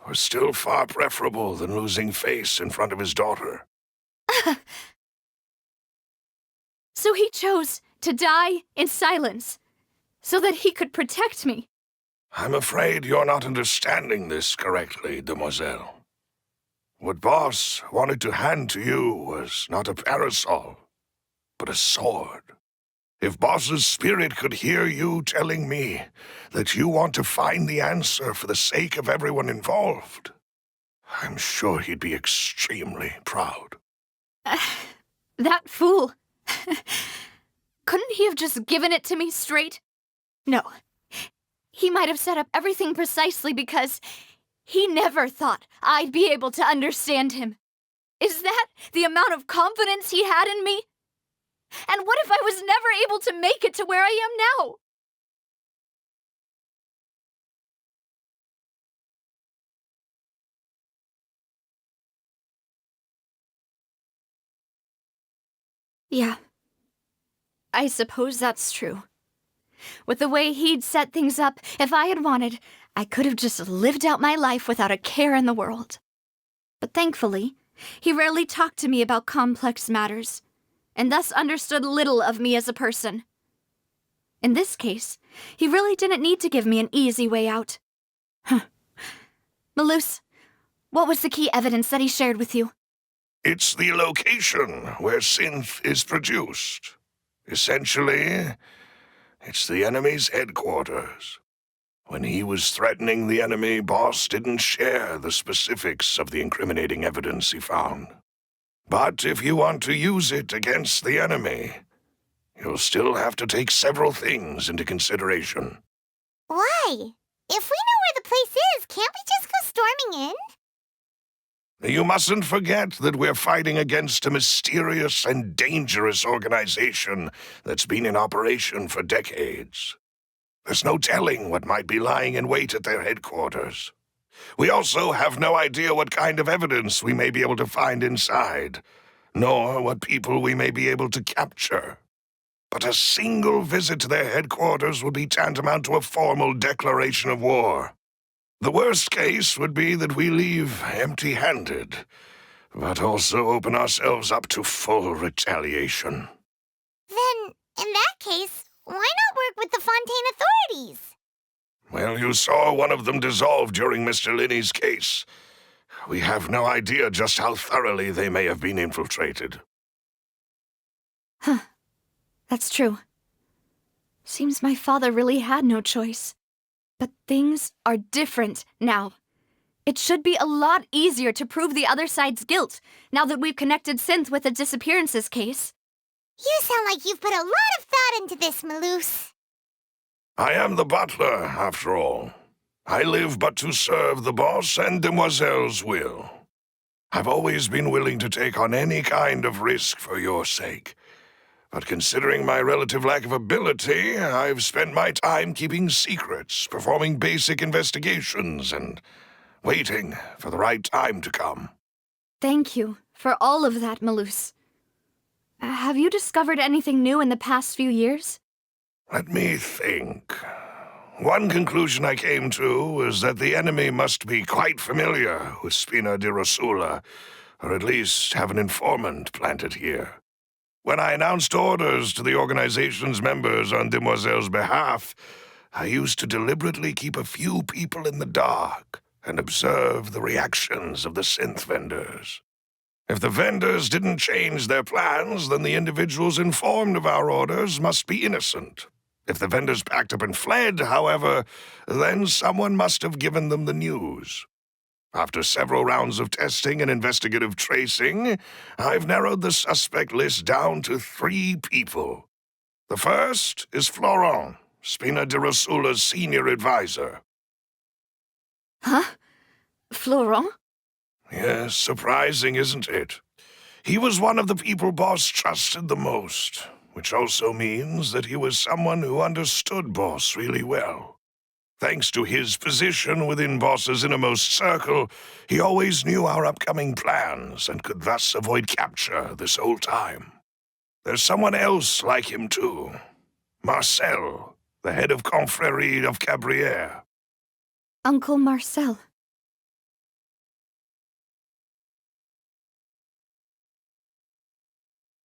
F: were still far preferable than losing face in front of his daughter.
A: So he chose to die in silence, so that he could protect me.
F: I'm afraid you're not understanding this correctly, demoiselle. What Boss wanted to hand to you was not a parasol, but a sword. If Boss's spirit could hear you telling me that you want to find the answer for the sake of everyone involved, I'm sure he'd be extremely proud.
A: That fool. Couldn't he have just given it to me straight? No. He might have set up everything precisely because he never thought I'd be able to understand him. Is that the amount of confidence he had in me? And what if I was never able to make it to where I am now? Yeah. I suppose that's true. With the way he'd set things up, if I had wanted, I could have just lived out my life without a care in the world. But thankfully, he rarely talked to me about complex matters, and thus understood little of me as a person. In this case, he really didn't need to give me an easy way out. Maloose, what was the key evidence that he shared with you?
F: It's the location where Synth is produced. Essentially, it's the enemy's headquarters. When he was threatening the enemy, Boss didn't share the specifics of the incriminating evidence he found. But if you want to use it against the enemy, you'll still have to take several things into consideration.
B: Why? If we know where the place is, can't we just go storming in?
F: You mustn't forget that we're fighting against a mysterious and dangerous organization that's been in operation for decades. There's no telling what might be lying in wait at their headquarters. We also have no idea what kind of evidence we may be able to find inside, nor what people we may be able to capture. But a single visit to their headquarters would be tantamount to a formal declaration of war. The worst case would be that we leave empty-handed, but also open ourselves up to full retaliation.
B: Then, in that case, why not work with the Fontaine authorities?
F: Well, you saw one of them dissolve during Mr. Linney's case. We have no idea just how thoroughly they may have been infiltrated.
A: Huh. That's true. Seems my father really had no choice. But things are different now. It should be a lot easier to prove the other side's guilt, now that we've connected Synth with the disappearances case.
B: You sound like you've put a lot of thought into this, Maloose.
F: I am the butler, after all. I live but to serve the boss and Demoiselle's will. I've always been willing to take on any kind of risk for your sake. But considering my relative lack of ability, I've spent my time keeping secrets, performing basic investigations, and waiting for the right time to come.
A: Thank you for all of that, Maloose. Have you discovered anything new in the past few years?
F: Let me think. One conclusion I came to was that the enemy must be quite familiar with Spina di Rosula, or at least have an informant planted here. When I announced orders to the organization's members on Demoiselle's behalf, I used to deliberately keep a few people in the dark and observe the reactions of the synth vendors. If the vendors didn't change their plans, then the individuals informed of our orders must be innocent. If the vendors packed up and fled, however, then someone must have given them the news. After several rounds of testing and investigative tracing, I've narrowed the suspect list down to 3 people. The first is Florent, Spina di Rosula's senior advisor.
A: Huh? Florent?
F: Yes, surprising, isn't it? He was one of the people Boss trusted the most, which also means that he was someone who understood Boss really well. Thanks to his position within Boss's innermost circle, he always knew our upcoming plans and could thus avoid capture this whole time. There's someone else like him too. Marcel, the head of Confrérie of Cabrières.
A: Uncle Marcel.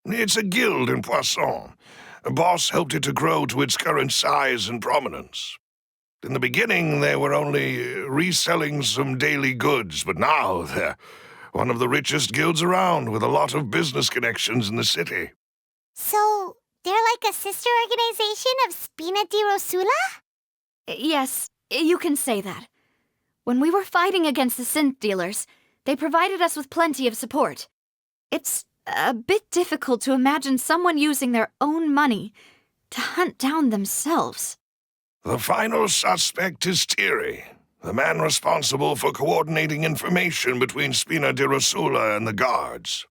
F: It's a guild in Poisson. Boss helped it to grow to its current size and prominence. In the beginning, they were only reselling some daily goods, but now they're one of the richest guilds around, with a lot of business connections in the city.
B: So, they're like a sister organization of Spina di Rosula?
A: Yes, you can say that. When we were fighting against the synth dealers, they provided us with plenty of support. It's a bit difficult to imagine someone using their own money to hunt down themselves.
F: The final suspect is Thierry, the man responsible for coordinating information between Spina di Rosula and the guards.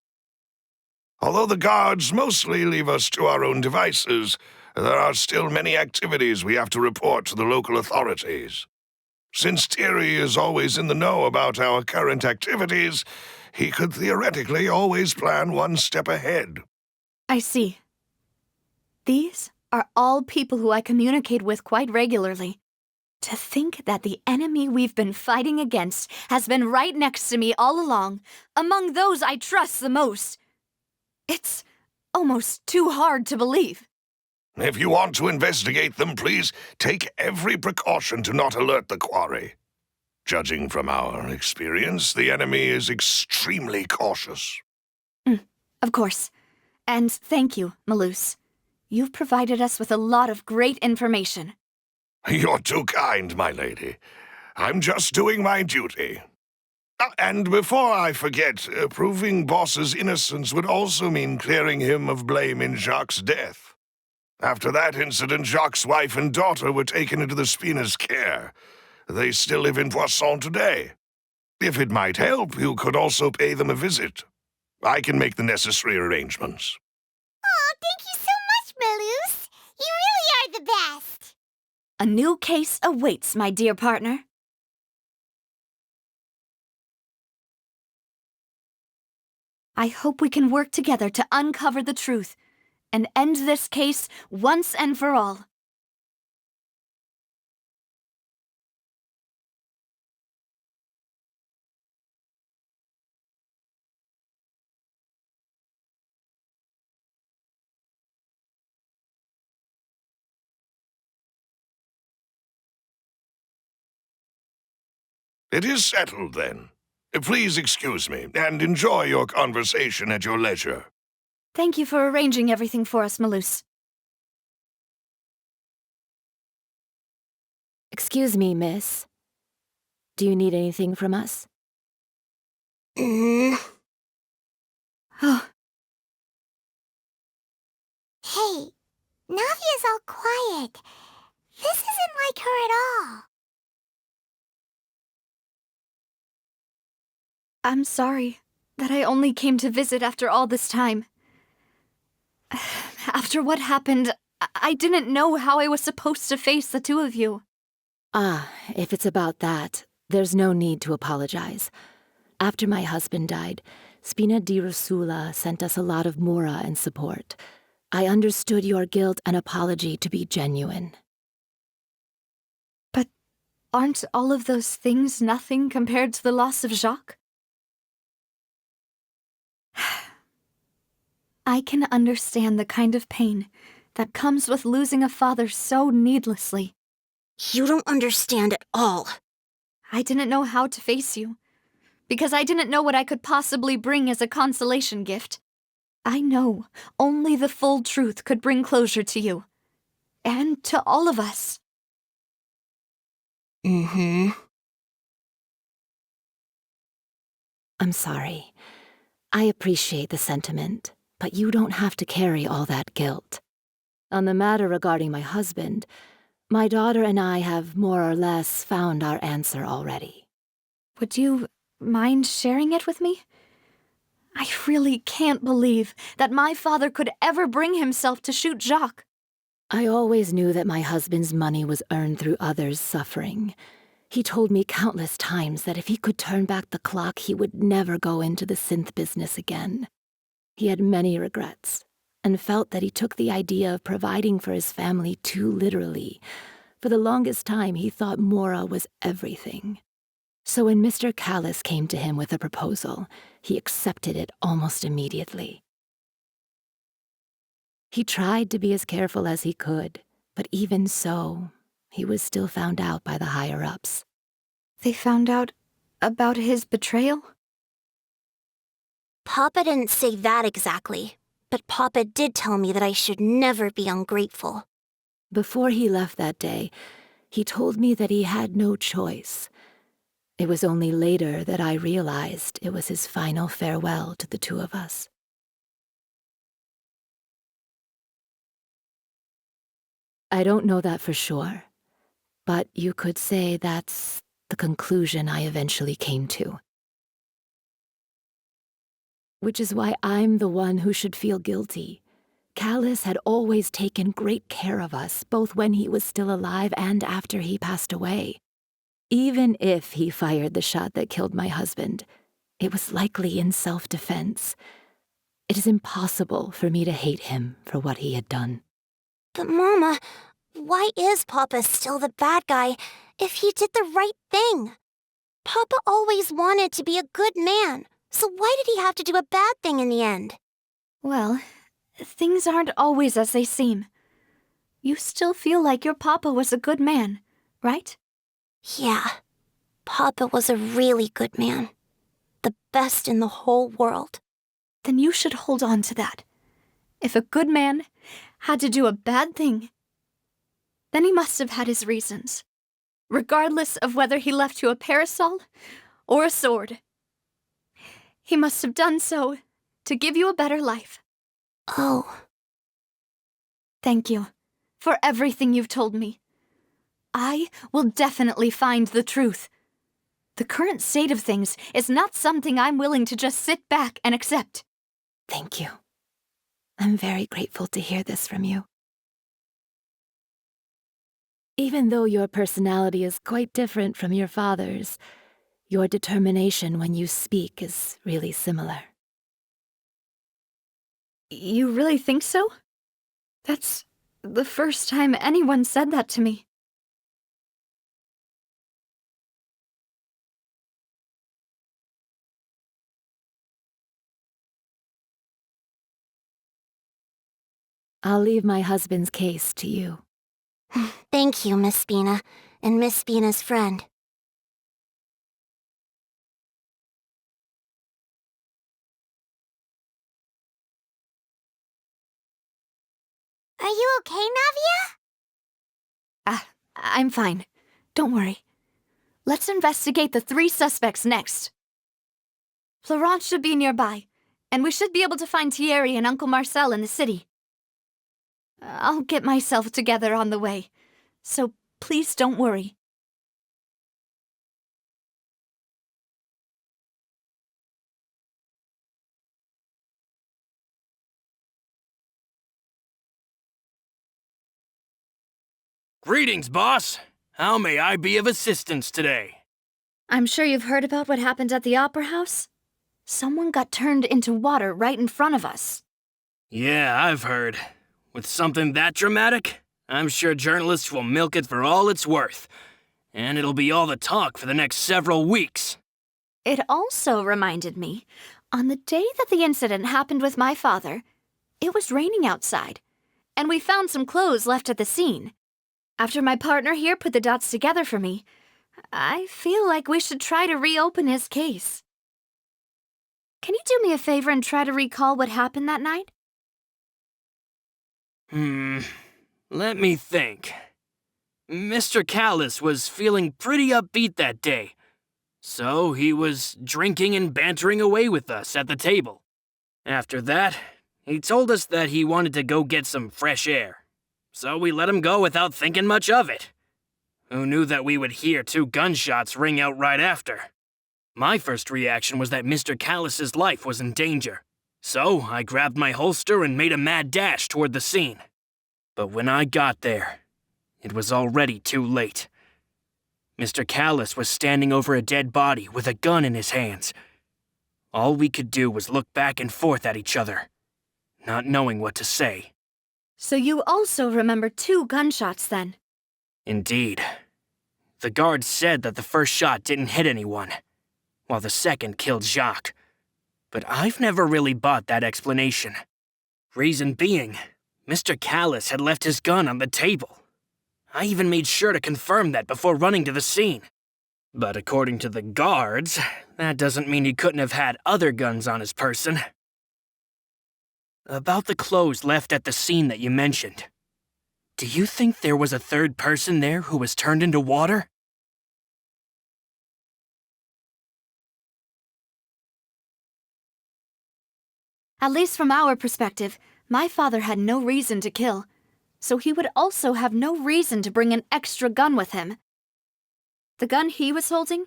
F: Although the guards mostly leave us to our own devices, there are still many activities we have to report to the local authorities. Since Thierry is always in the know about our current activities, he could theoretically always plan one step ahead.
A: I see. These are all people who I communicate with quite regularly. To think that the enemy we've been fighting against has been right next to me all along, among those I trust the most. It's almost too hard to believe.
F: If you want to investigate them, please take every precaution to not alert the quarry. Judging from our experience, the enemy is extremely cautious.
A: Of course. And thank you, Maloose. You've provided us with a lot of great information.
F: You're too kind, my lady. I'm just doing my duty. And before I forget, proving Boss's innocence would also mean clearing him of blame in Jacques' death. After that incident, Jacques' wife and daughter were taken into the Spina's care. They still live in Poisson today. If it might help, you could also pay them a visit. I can make the necessary arrangements.
B: Oh, thank you so much, Maloose. You really are the best.
A: A new case awaits, my dear partner. I hope we can work together to uncover the truth and end this case once and for all.
F: It is settled, then. Please excuse me, and enjoy your conversation at your leisure.
A: Thank you for arranging everything for us, Malus.
I: Excuse me, miss. Do you need anything from us?
B: Mm.
A: Oh,
B: Hey, Navia's all quiet. This isn't like her at all.
A: I'm sorry that I only came to visit after all this time. After what happened, I didn't know how I was supposed to face the two of you.
I: Ah, if it's about that, there's no need to apologize. After my husband died, Spina di Rosula sent us a lot of mora and support. I understood your guilt and apology to be genuine.
A: But aren't all of those things nothing compared to the loss of Jacques? I can understand the kind of pain that comes with losing a father so needlessly.
B: You don't understand at all.
A: I didn't know how to face you, because I didn't know what I could possibly bring as a consolation gift. I know only the full truth could bring closure to you, and to all of us.
B: Mm-hmm.
I: I'm sorry. I appreciate the sentiment, but you don't have to carry all that guilt. On the matter regarding my husband, my daughter and I have more or less found our answer already.
A: Would you mind sharing it with me? I really can't believe that my father could ever bring himself to shoot Jacques.
I: I always knew that my husband's money was earned through others' suffering. He told me countless times that if he could turn back the clock, he would never go into the synth business again. He had many regrets, and felt that he took the idea of providing for his family too literally. For the longest time, he thought Mora was everything. So when Mr. Callis came to him with a proposal, he accepted it almost immediately. He tried to be as careful as he could, but even so, he was still found out by the higher-ups.
A: They found out about his betrayal?
B: Papa didn't say that exactly, but Papa did tell me that I should never be ungrateful.
I: Before he left that day, he told me that he had no choice. It was only later that I realized it was his final farewell to the two of us. I don't know that for sure, but you could say that's the conclusion I eventually came to. Which is why I'm the one who should feel guilty. Callis had always taken great care of us, both when he was still alive and after he passed away. Even if he fired the shot that killed my husband, it was likely in self-defense. It is impossible for me to hate him for what he had done.
B: But Mama, why is Papa still the bad guy if he did the right thing? Papa always wanted to be a good man, so why did he have to do a bad thing in the end?
A: Well, things aren't always as they seem. You still feel like your papa was a good man, right?
B: Yeah, Papa was a really good man. The best in the whole world.
A: Then you should hold on to that. If a good man had to do a bad thing, then he must have had his reasons, regardless of whether he left you a parasol or a sword. He must have done so to give you a better life.
B: Oh.
A: Thank you for everything you've told me. I will definitely find the truth. The current state of things is not something I'm willing to just sit back and accept.
I: Thank you. I'm very grateful to hear this from you. Even though your personality is quite different from your father's, your determination when you speak is really similar.
A: You really think so? That's the first time anyone said that to me.
I: I'll leave my husband's case to you.
B: Thank you, Miss Spina, and Miss Spina's friend. Are you okay, Navia?
A: I'm fine. Don't worry. Let's investigate the 3 suspects next. Florence should be nearby, and we should be able to find Thierry and Uncle Marcel in the city. I'll get myself together on the way, so please don't worry.
J: Greetings, boss. How may I be of assistance today?
A: I'm sure you've heard about what happened at the Opera House? Someone got turned into water right in front of us.
J: Yeah, I've heard. With something that dramatic, I'm sure journalists will milk it for all it's worth. And it'll be all the talk for the next several weeks.
A: It also reminded me, on the day that the incident happened with my father, it was raining outside, and we found some clothes left at the scene. After my partner here put the dots together for me, I feel like we should try to reopen his case. Can you do me a favor and try to recall what happened that night?
J: Let me think. Mr. Callis was feeling pretty upbeat that day, so he was drinking and bantering away with us at the table. After that, he told us that he wanted to go get some fresh air, so we let him go without thinking much of it. Who knew that we would hear 2 gunshots ring out right after? My first reaction was that Mr. Callis's life was in danger, so I grabbed my holster and made a mad dash toward the scene. But when I got there, it was already too late. Mr. Callis was standing over a dead body with a gun in his hands. All we could do was look back and forth at each other, not knowing what to say.
A: So you also remember 2 gunshots then?
J: Indeed. The guard said that the first shot didn't hit anyone, while the second killed Jacques. But I've never really bought that explanation. Reason being, Mr. Callis had left his gun on the table. I even made sure to confirm that before running to the scene. But according to the guards, that doesn't mean he couldn't have had other guns on his person. About the clothes left at the scene that you mentioned, do you think there was a 3rd person there who was turned into water?
A: At least from our perspective, my father had no reason to kill, so he would also have no reason to bring an extra gun with him. The gun he was holding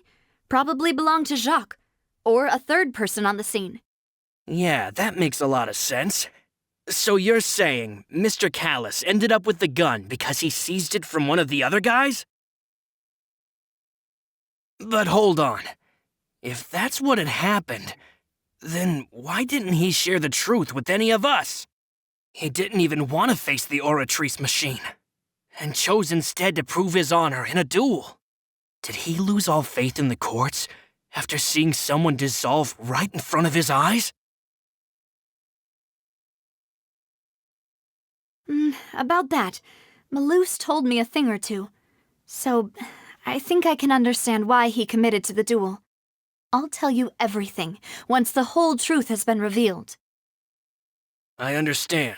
A: probably belonged to Jacques, or a 3rd person on the scene.
J: Yeah, that makes a lot of sense. So you're saying Mr. Callis ended up with the gun because he seized it from one of the other guys? But hold on. If that's what had happened, then why didn't he share the truth with any of us? He didn't even want to face the Oratrice machine, and chose instead to prove his honor in a duel. Did he lose all faith in the courts after seeing someone dissolve right in front of his eyes?
A: About that, Malouse told me a thing or 2, so I think I can understand why he committed to the duel. I'll tell you everything once the whole truth has been revealed.
J: I understand.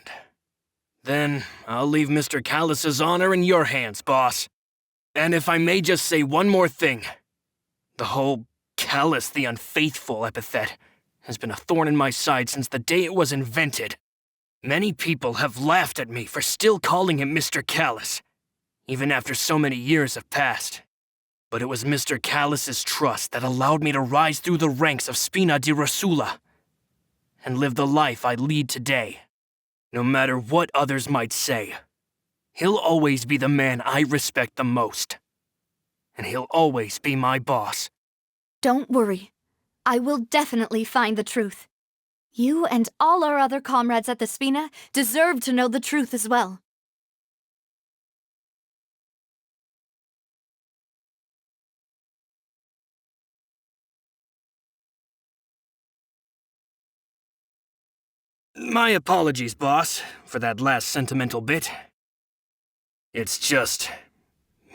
J: Then I'll leave Mr. Callis's honor in your hands, boss. And if I may just say one more thing, the whole Callis the Unfaithful epithet has been a thorn in my side since the day it was invented. Many people have laughed at me for still calling him Mr. Callis, even after so many years have passed. But it was Mr. Callis's trust that allowed me to rise through the ranks of Spina di Rosula and live the life I lead today. No matter what others might say, he'll always be the man I respect the most. And he'll always be my boss.
A: Don't worry. I will definitely find the truth. You and all our other comrades at the Spina deserve to know the truth as well.
J: My apologies, boss, for that last sentimental bit. It's just,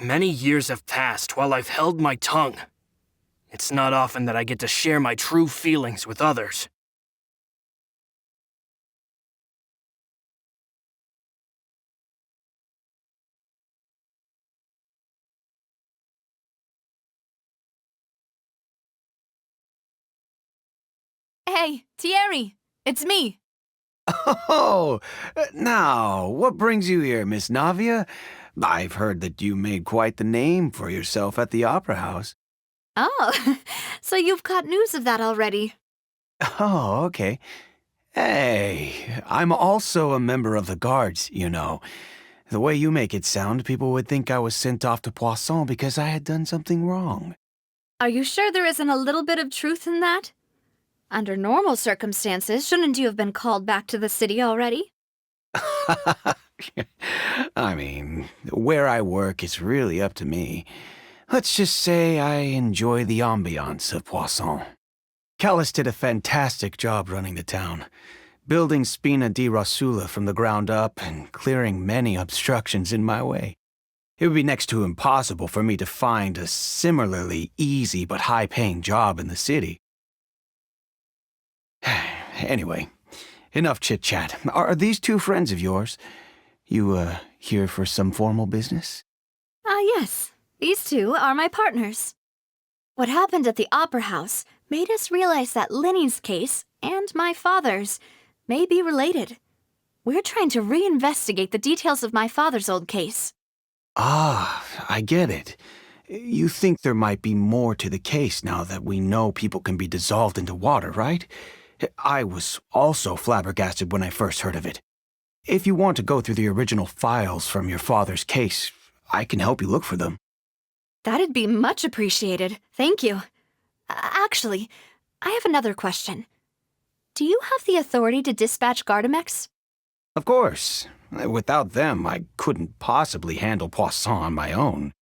J: many years have passed while I've held my tongue. It's not often that I get to share my true feelings with others.
A: Hey, Thierry! It's me!
K: Oh, now, what brings you here, Miss Navia? I've heard that you made quite the name for yourself at the Opera House.
A: Oh, so you've caught news of that already.
K: Oh, okay. Hey, I'm also a member of the Guards, you know. The way you make it sound, people would think I was sent off to Poisson because I had done something wrong.
A: Are you sure there isn't a little bit of truth in that? Under normal circumstances, shouldn't you have been called back to the city already?
K: I mean, where I work is really up to me. Let's just say I enjoy the ambiance of Poisson. Callis did a fantastic job running the town, building Spina di Rosula from the ground up and clearing many obstructions in my way. It would be next to impossible for me to find a similarly easy but high-paying job in the city. Anyway, enough chit-chat. Are these two friends of yours? You, here for some formal business?
A: Yes. These two are my partners. What happened at the Opera House made us realize that Linny's case and my father's may be related. We're trying to reinvestigate the details of my father's old case.
K: Ah, I get it. You think there might be more to the case now that we know people can be dissolved into water, right? I was also flabbergasted when I first heard of it. If you want to go through the original files from your father's case, I can help you look for them.
A: That'd be much appreciated. Thank you. Actually, I have another question. Do you have the authority to dispatch Gardamex?
K: Of course. Without them, I couldn't possibly handle Poisson on my own.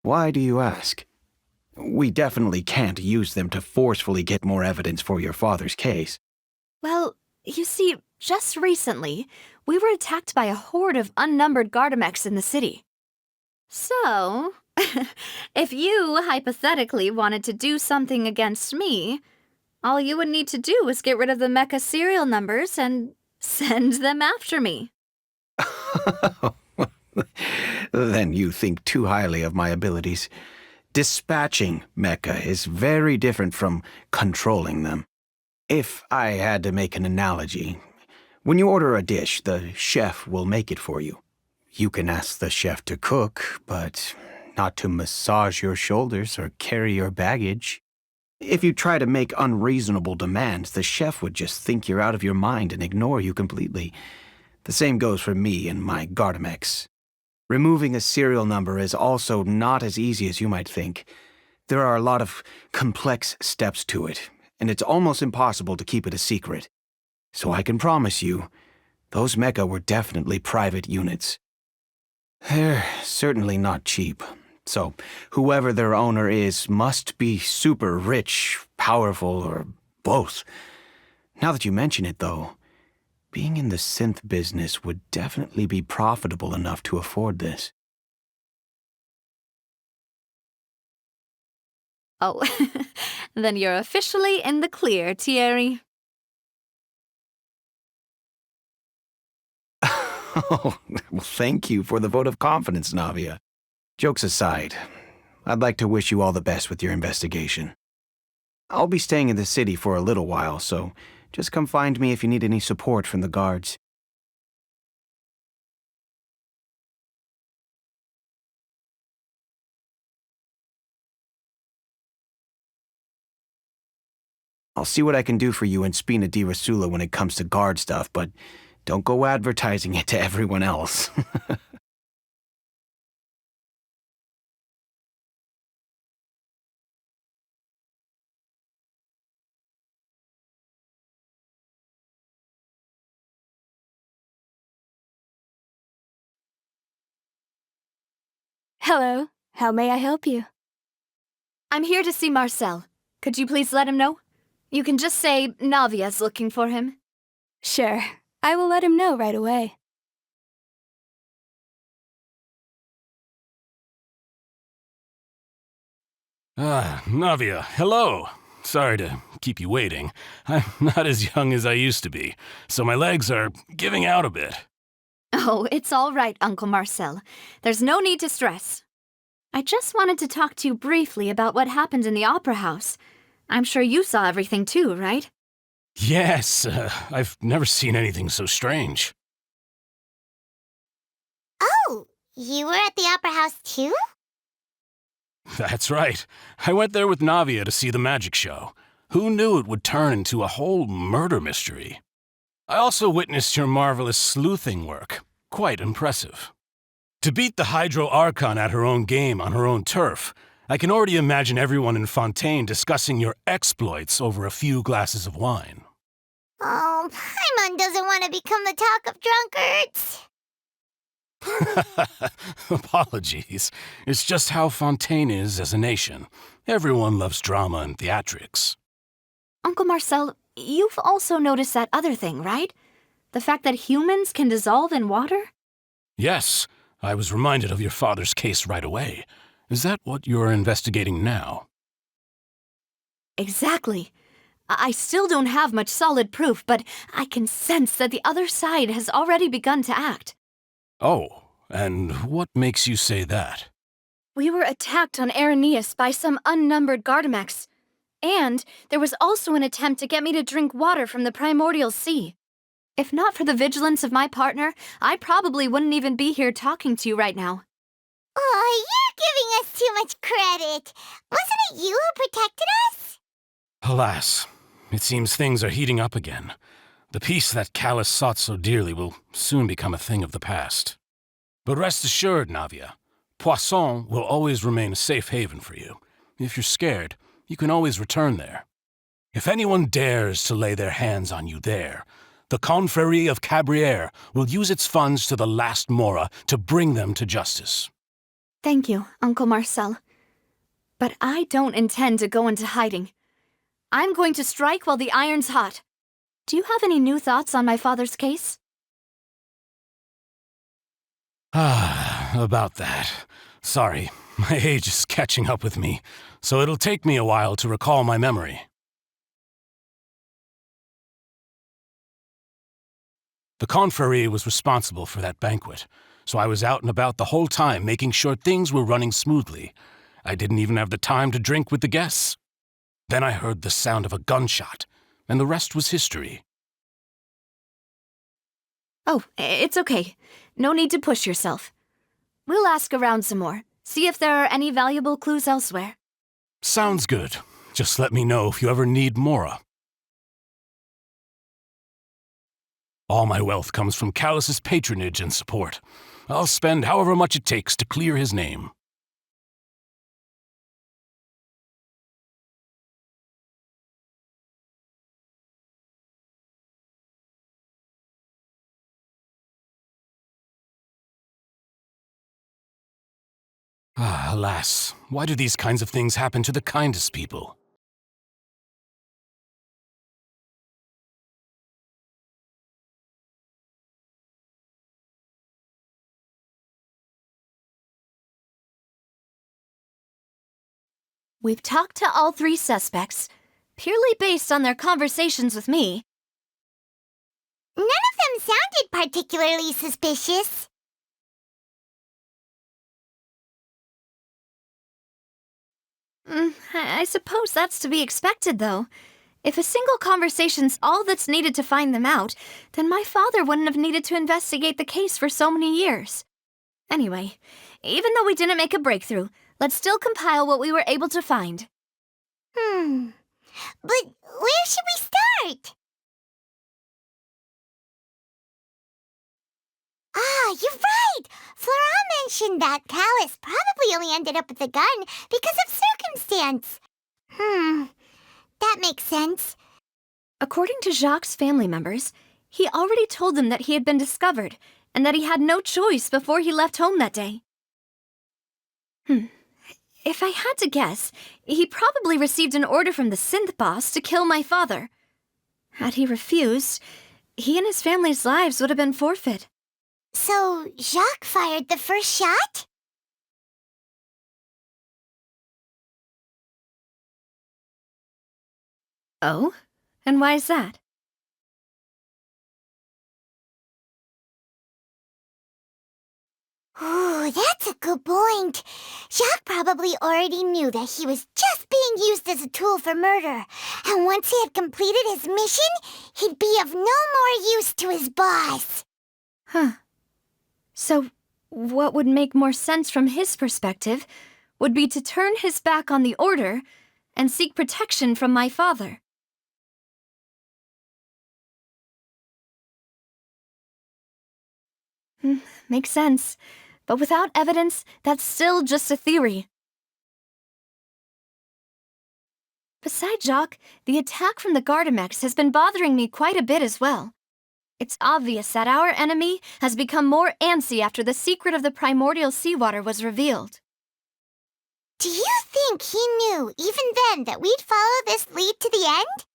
K: Why do you ask? We definitely can't use them to forcefully get more evidence for your father's case.
A: Well, you see, just recently, we were attacked by a horde of unnumbered Gardamex in the city. So, if you hypothetically wanted to do something against me, all you would need to do is get rid of the mecha serial numbers and send them after me.
K: Then you think too highly of my abilities. Dispatching mecha is very different from controlling them. If I had to make an analogy, when you order a dish, the chef will make it for you. You can ask the chef to cook, but not to massage your shoulders or carry your baggage. If you try to make unreasonable demands, the chef would just think you're out of your mind and ignore you completely. The same goes for me and my Gardamex. Removing a serial number is also not as easy as you might think. There are a lot of complex steps to it, and it's almost impossible to keep it a secret. So I can promise you, those mecha were definitely private units. They're certainly not cheap. So whoever their owner is must be super rich, powerful, or both. Now that you mention it, though, being in the synth business would definitely be profitable enough to afford this.
A: Oh, then you're officially in the clear, Thierry.
K: Oh, well, thank you for the vote of confidence, Navia. Jokes aside, I'd like to wish you all the best with your investigation. I'll be staying in the city for a little while, so just come find me if you need any support from the guards. I'll see what I can do for you in Spina di Rosula when it comes to guard stuff, but don't go advertising it to everyone else.
L: Hello. How may I help you?
A: I'm here to see Marcel. Could you please let him know? You can just say Navia's looking for him.
L: Sure. I will let him know right away.
M: Navia, hello. Sorry to keep you waiting. I'm not as young as I used to be, so my legs are giving out a bit.
A: Oh, it's all right, Uncle Marcel. There's no need to stress. I just wanted to talk to you briefly about what happened in the Opera House. I'm sure you saw everything too, right?
M: Yes, I've never seen anything so strange.
B: Oh, you were at the Opera House too?
M: That's right. I went there with Navia to see the magic show. Who knew it would turn into a whole murder mystery? I also witnessed your marvelous sleuthing work. Quite impressive. To beat the Hydro Archon at her own game on her own turf, I can already imagine everyone in Fontaine discussing your exploits over a few glasses of wine.
B: Oh, Paimon doesn't want to become the talk of drunkards.
M: Apologies. It's just how Fontaine is as a nation. Everyone loves drama and theatrics.
A: Uncle Marcel, you've also noticed that other thing, right? The fact that humans can dissolve in water?
M: Yes, I was reminded of your father's case right away. Is that what you're investigating now?
A: Exactly. I still don't have much solid proof, but I can sense that the other side has already begun to act.
M: Oh, and what makes you say that?
A: We were attacked on Araneus by some unnumbered Gardamex. And there was also an attempt to get me to drink water from the primordial sea. If not for the vigilance of my partner, I probably wouldn't even be here talking to you right now.
B: Oh, you're giving us too much credit. Wasn't it you who protected us?
M: Alas, it seems things are heating up again. The peace that Callus sought so dearly will soon become a thing of the past. But rest assured, Navia, Poisson will always remain a safe haven for you. If you're scared, you can always return there. If anyone dares to lay their hands on you there, the Confrérie of Cabrières will use its funds to the last Mora to bring them to justice.
A: Thank you, Uncle Marcel. But I don't intend to go into hiding. I'm going to strike while the iron's hot. Do you have any new thoughts on my father's case?
M: About that. Sorry, my age is catching up with me, so it'll take me a while to recall my memory. The Confrérie was responsible for that banquet, so I was out and about the whole time making sure things were running smoothly. I didn't even have the time to drink with the guests. Then I heard the sound of a gunshot, and the rest was history.
A: Oh, it's okay. No need to push yourself. We'll ask around some more, see if there are any valuable clues elsewhere.
M: Sounds good. Just let me know if you ever need Mora. All my wealth comes from Callus's patronage and support. I'll spend however much it takes to clear his name. Alas, why do these kinds of things happen to the kindest people?
A: We've talked to all three suspects, purely based on their conversations with me.
B: None of them sounded particularly suspicious.
A: I suppose that's to be expected, though. If a single conversation's all that's needed to find them out, then my father wouldn't have needed to investigate the case for so many years. Anyway, even though we didn't make a breakthrough, let's still compile what we were able to find.
B: But where should we start? You're right! Flora mentioned that Callus probably only ended up with the gun because of circumstance. That makes sense.
A: According to Jacques' family members, he already told them that he had been discovered and that he had no choice before he left home that day. If I had to guess, he probably received an order from the synth boss to kill my father. Had he refused, he and his family's lives would have been forfeit.
B: So, Jacques fired the first shot?
A: Oh? And why is that?
B: Ooh, that's a good point. Jacques probably already knew that he was just being used as a tool for murder. And once he had completed his mission, he'd be of no more use to his boss.
A: Huh. So, what would make more sense from his perspective would be to turn his back on the order and seek protection from my father. Makes sense. But without evidence, that's still just a theory. Besides Jacques, the attack from the Gardamex has been bothering me quite a bit as well. It's obvious that our enemy has become more antsy after the secret of the primordial seawater was revealed.
B: Do you think he knew, even then, that we'd follow this lead to the end?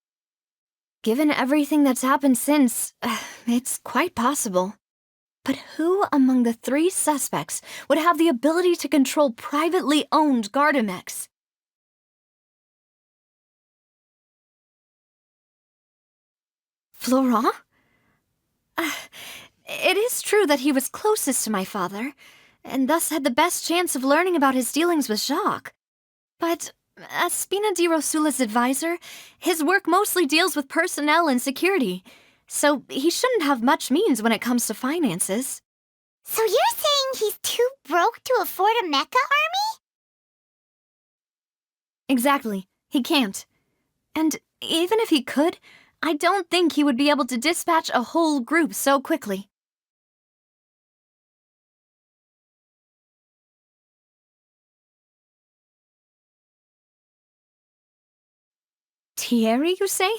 A: Given everything that's happened since, it's quite possible. But who among the 3 suspects would have the ability to control privately owned Gardamex? Florent? It is true that he was closest to my father, and thus had the best chance of learning about his dealings with Jacques. But as Spina di Rosula's advisor, his work mostly deals with personnel and security, so he shouldn't have much means when it comes to finances.
B: So you're saying he's too broke to afford a mecha army?
A: Exactly. He can't. And even if he could, I don't think he would be able to dispatch a whole group so quickly. Thierry, you say?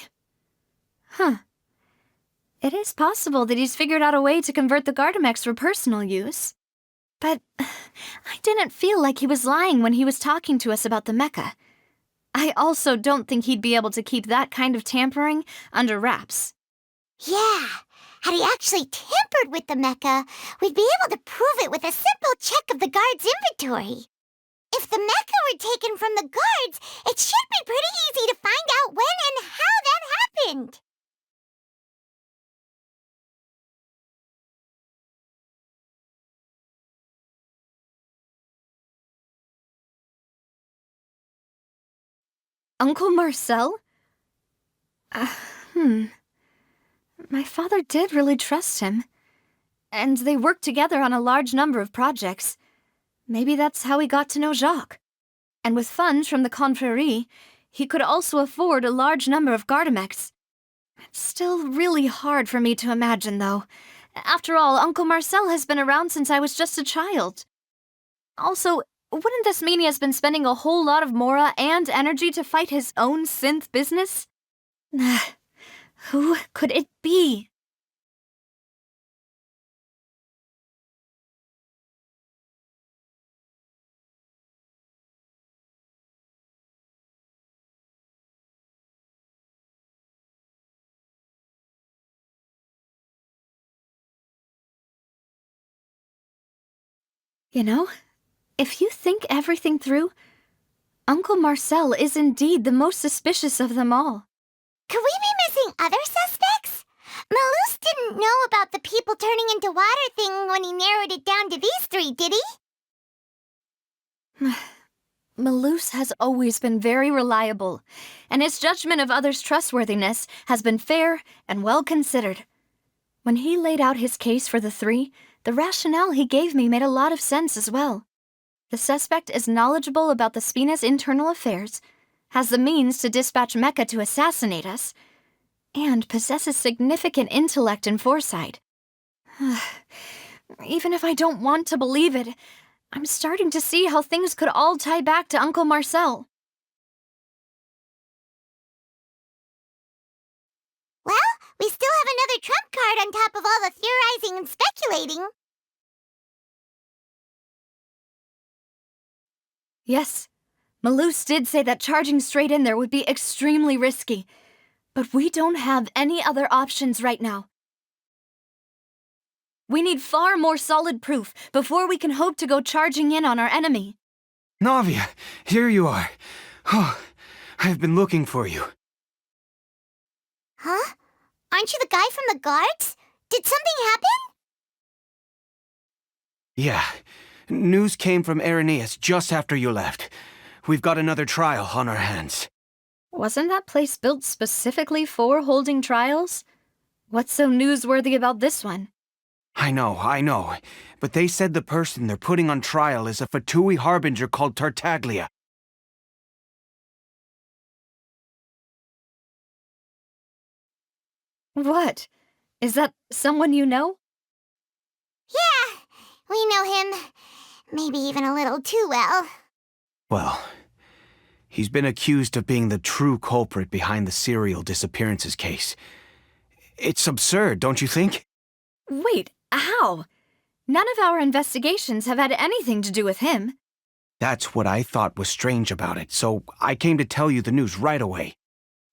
A: Huh. It is possible that he's figured out a way to convert the Gardamex for personal use. But I didn't feel like he was lying when he was talking to us about the mecha. I also don't think he'd be able to keep that kind of tampering under wraps.
B: Yeah, had he actually tampered with the mecha, we'd be able to prove it with a simple check of the guard's inventory. If the mecha were taken from the guards, it should be pretty easy to find out when and how that happened.
A: Uncle Marcel? My father did really trust him. And they worked together on a large number of projects. Maybe that's how he got to know Jacques. And with funds from the Confrérie, he could also afford a large number of Gardamex. It's still really hard for me to imagine, though. After all, Uncle Marcel has been around since I was just a child. Also, wouldn't this mean he has been spending a whole lot of mora and energy to fight his own synth business? Who could it be? You know, if you think everything through, Uncle Marcel is indeed the most suspicious of them all.
B: Could we be missing other suspects? Malus didn't know about the people turning into water thing when he narrowed it down to these 3, did he?
A: Malus has always been very reliable, and his judgment of others' trustworthiness has been fair and well considered. When he laid out his case for the 3, the rationale he gave me made a lot of sense as well. The suspect is knowledgeable about the Spina's internal affairs, has the means to dispatch Mecha to assassinate us, and possesses significant intellect and foresight. Even if I don't want to believe it, I'm starting to see how things could all tie back to Uncle Marcel.
B: Well, we still have another trump card on top of all the theorizing and speculating.
A: Yes, Malus did say that charging straight in there would be extremely risky, but we don't have any other options right now. We need far more solid proof before we can hope to go charging in on our enemy.
K: Navia, here you are. Oh, I've been looking for you.
B: Huh? Aren't you the guy from the guards? Did something happen?
K: Yeah. News came from Irenaeus just after you left. We've got another trial on our hands.
A: Wasn't that place built specifically for holding trials? What's so newsworthy about this one?
K: I know. But they said the person they're putting on trial is a Fatui harbinger called Tartaglia.
A: What? Is that someone you know?
B: Yeah, we know him. Maybe even a little too well.
K: Well, he's been accused of being the true culprit behind the serial disappearances case. It's absurd, don't you think?
A: Wait, how? None of our investigations have had anything to do with him.
K: That's what I thought was strange about it, so I came to tell you the news right away.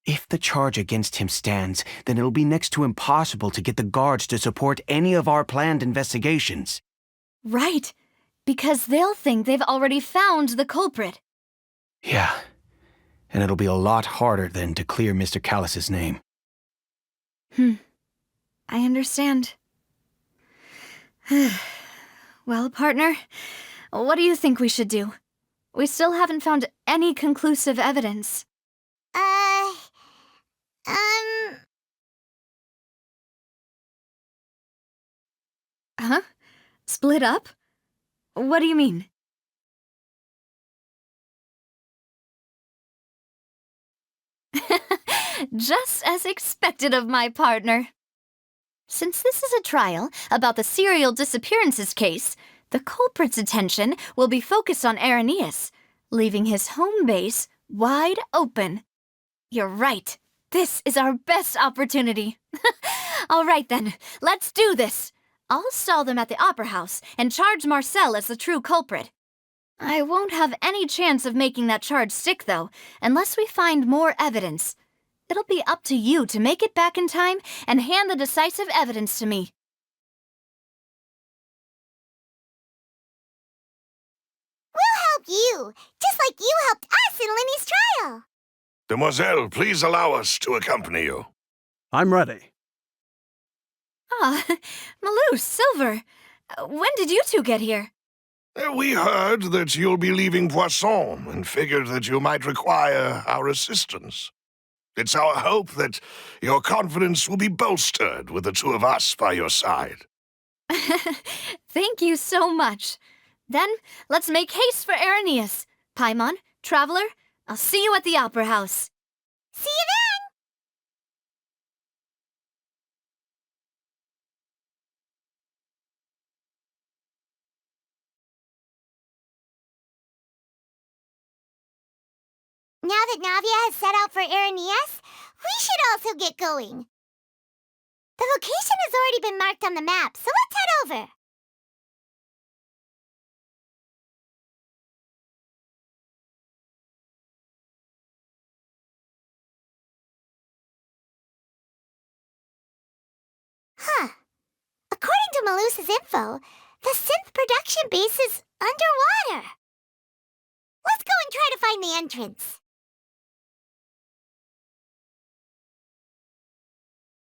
K: If the charge against him stands, then it'll be next to impossible to get the guards to support any of our planned investigations.
A: Right, because they'll think they've already found the culprit.
K: Yeah, and it'll be a lot harder then to clear Mr. Callus's name.
A: I understand. Well, partner, what do you think we should do? We still haven't found any conclusive evidence. Huh? Split up? What do you mean? Just as expected of my partner. Since this is a trial about the serial disappearances case, the culprit's attention will be focused on Irenaeus, leaving his home base wide open. You're right. This is our best opportunity. All right then, let's do this. I'll stall them at the Opera House and charge Marcel as the true culprit. I won't have any chance of making that charge stick, though, unless we find more evidence. It'll be up to you to make it back in time and hand the decisive evidence to me.
B: We'll help you, just like you helped us in Linny's trial.
F: Demoiselle, please allow us to accompany you.
E: I'm ready.
A: Ah, Malus, Silver, when did you two get here?
F: We heard that you'll be leaving Poisson and figured that you might require our assistance. It's our hope that your confidence will be bolstered with the two of us by your side.
A: Thank you so much. Then, let's make haste for Irenaeus. Paimon, Traveler, I'll see you at the Opera House.
B: See you then! Now that Navia has set out for Irenaeus, we should also get going. The location has already been marked on the map, so let's head over. Huh. According to Malus's info, the synth production base is underwater. Let's go and try to find the entrance.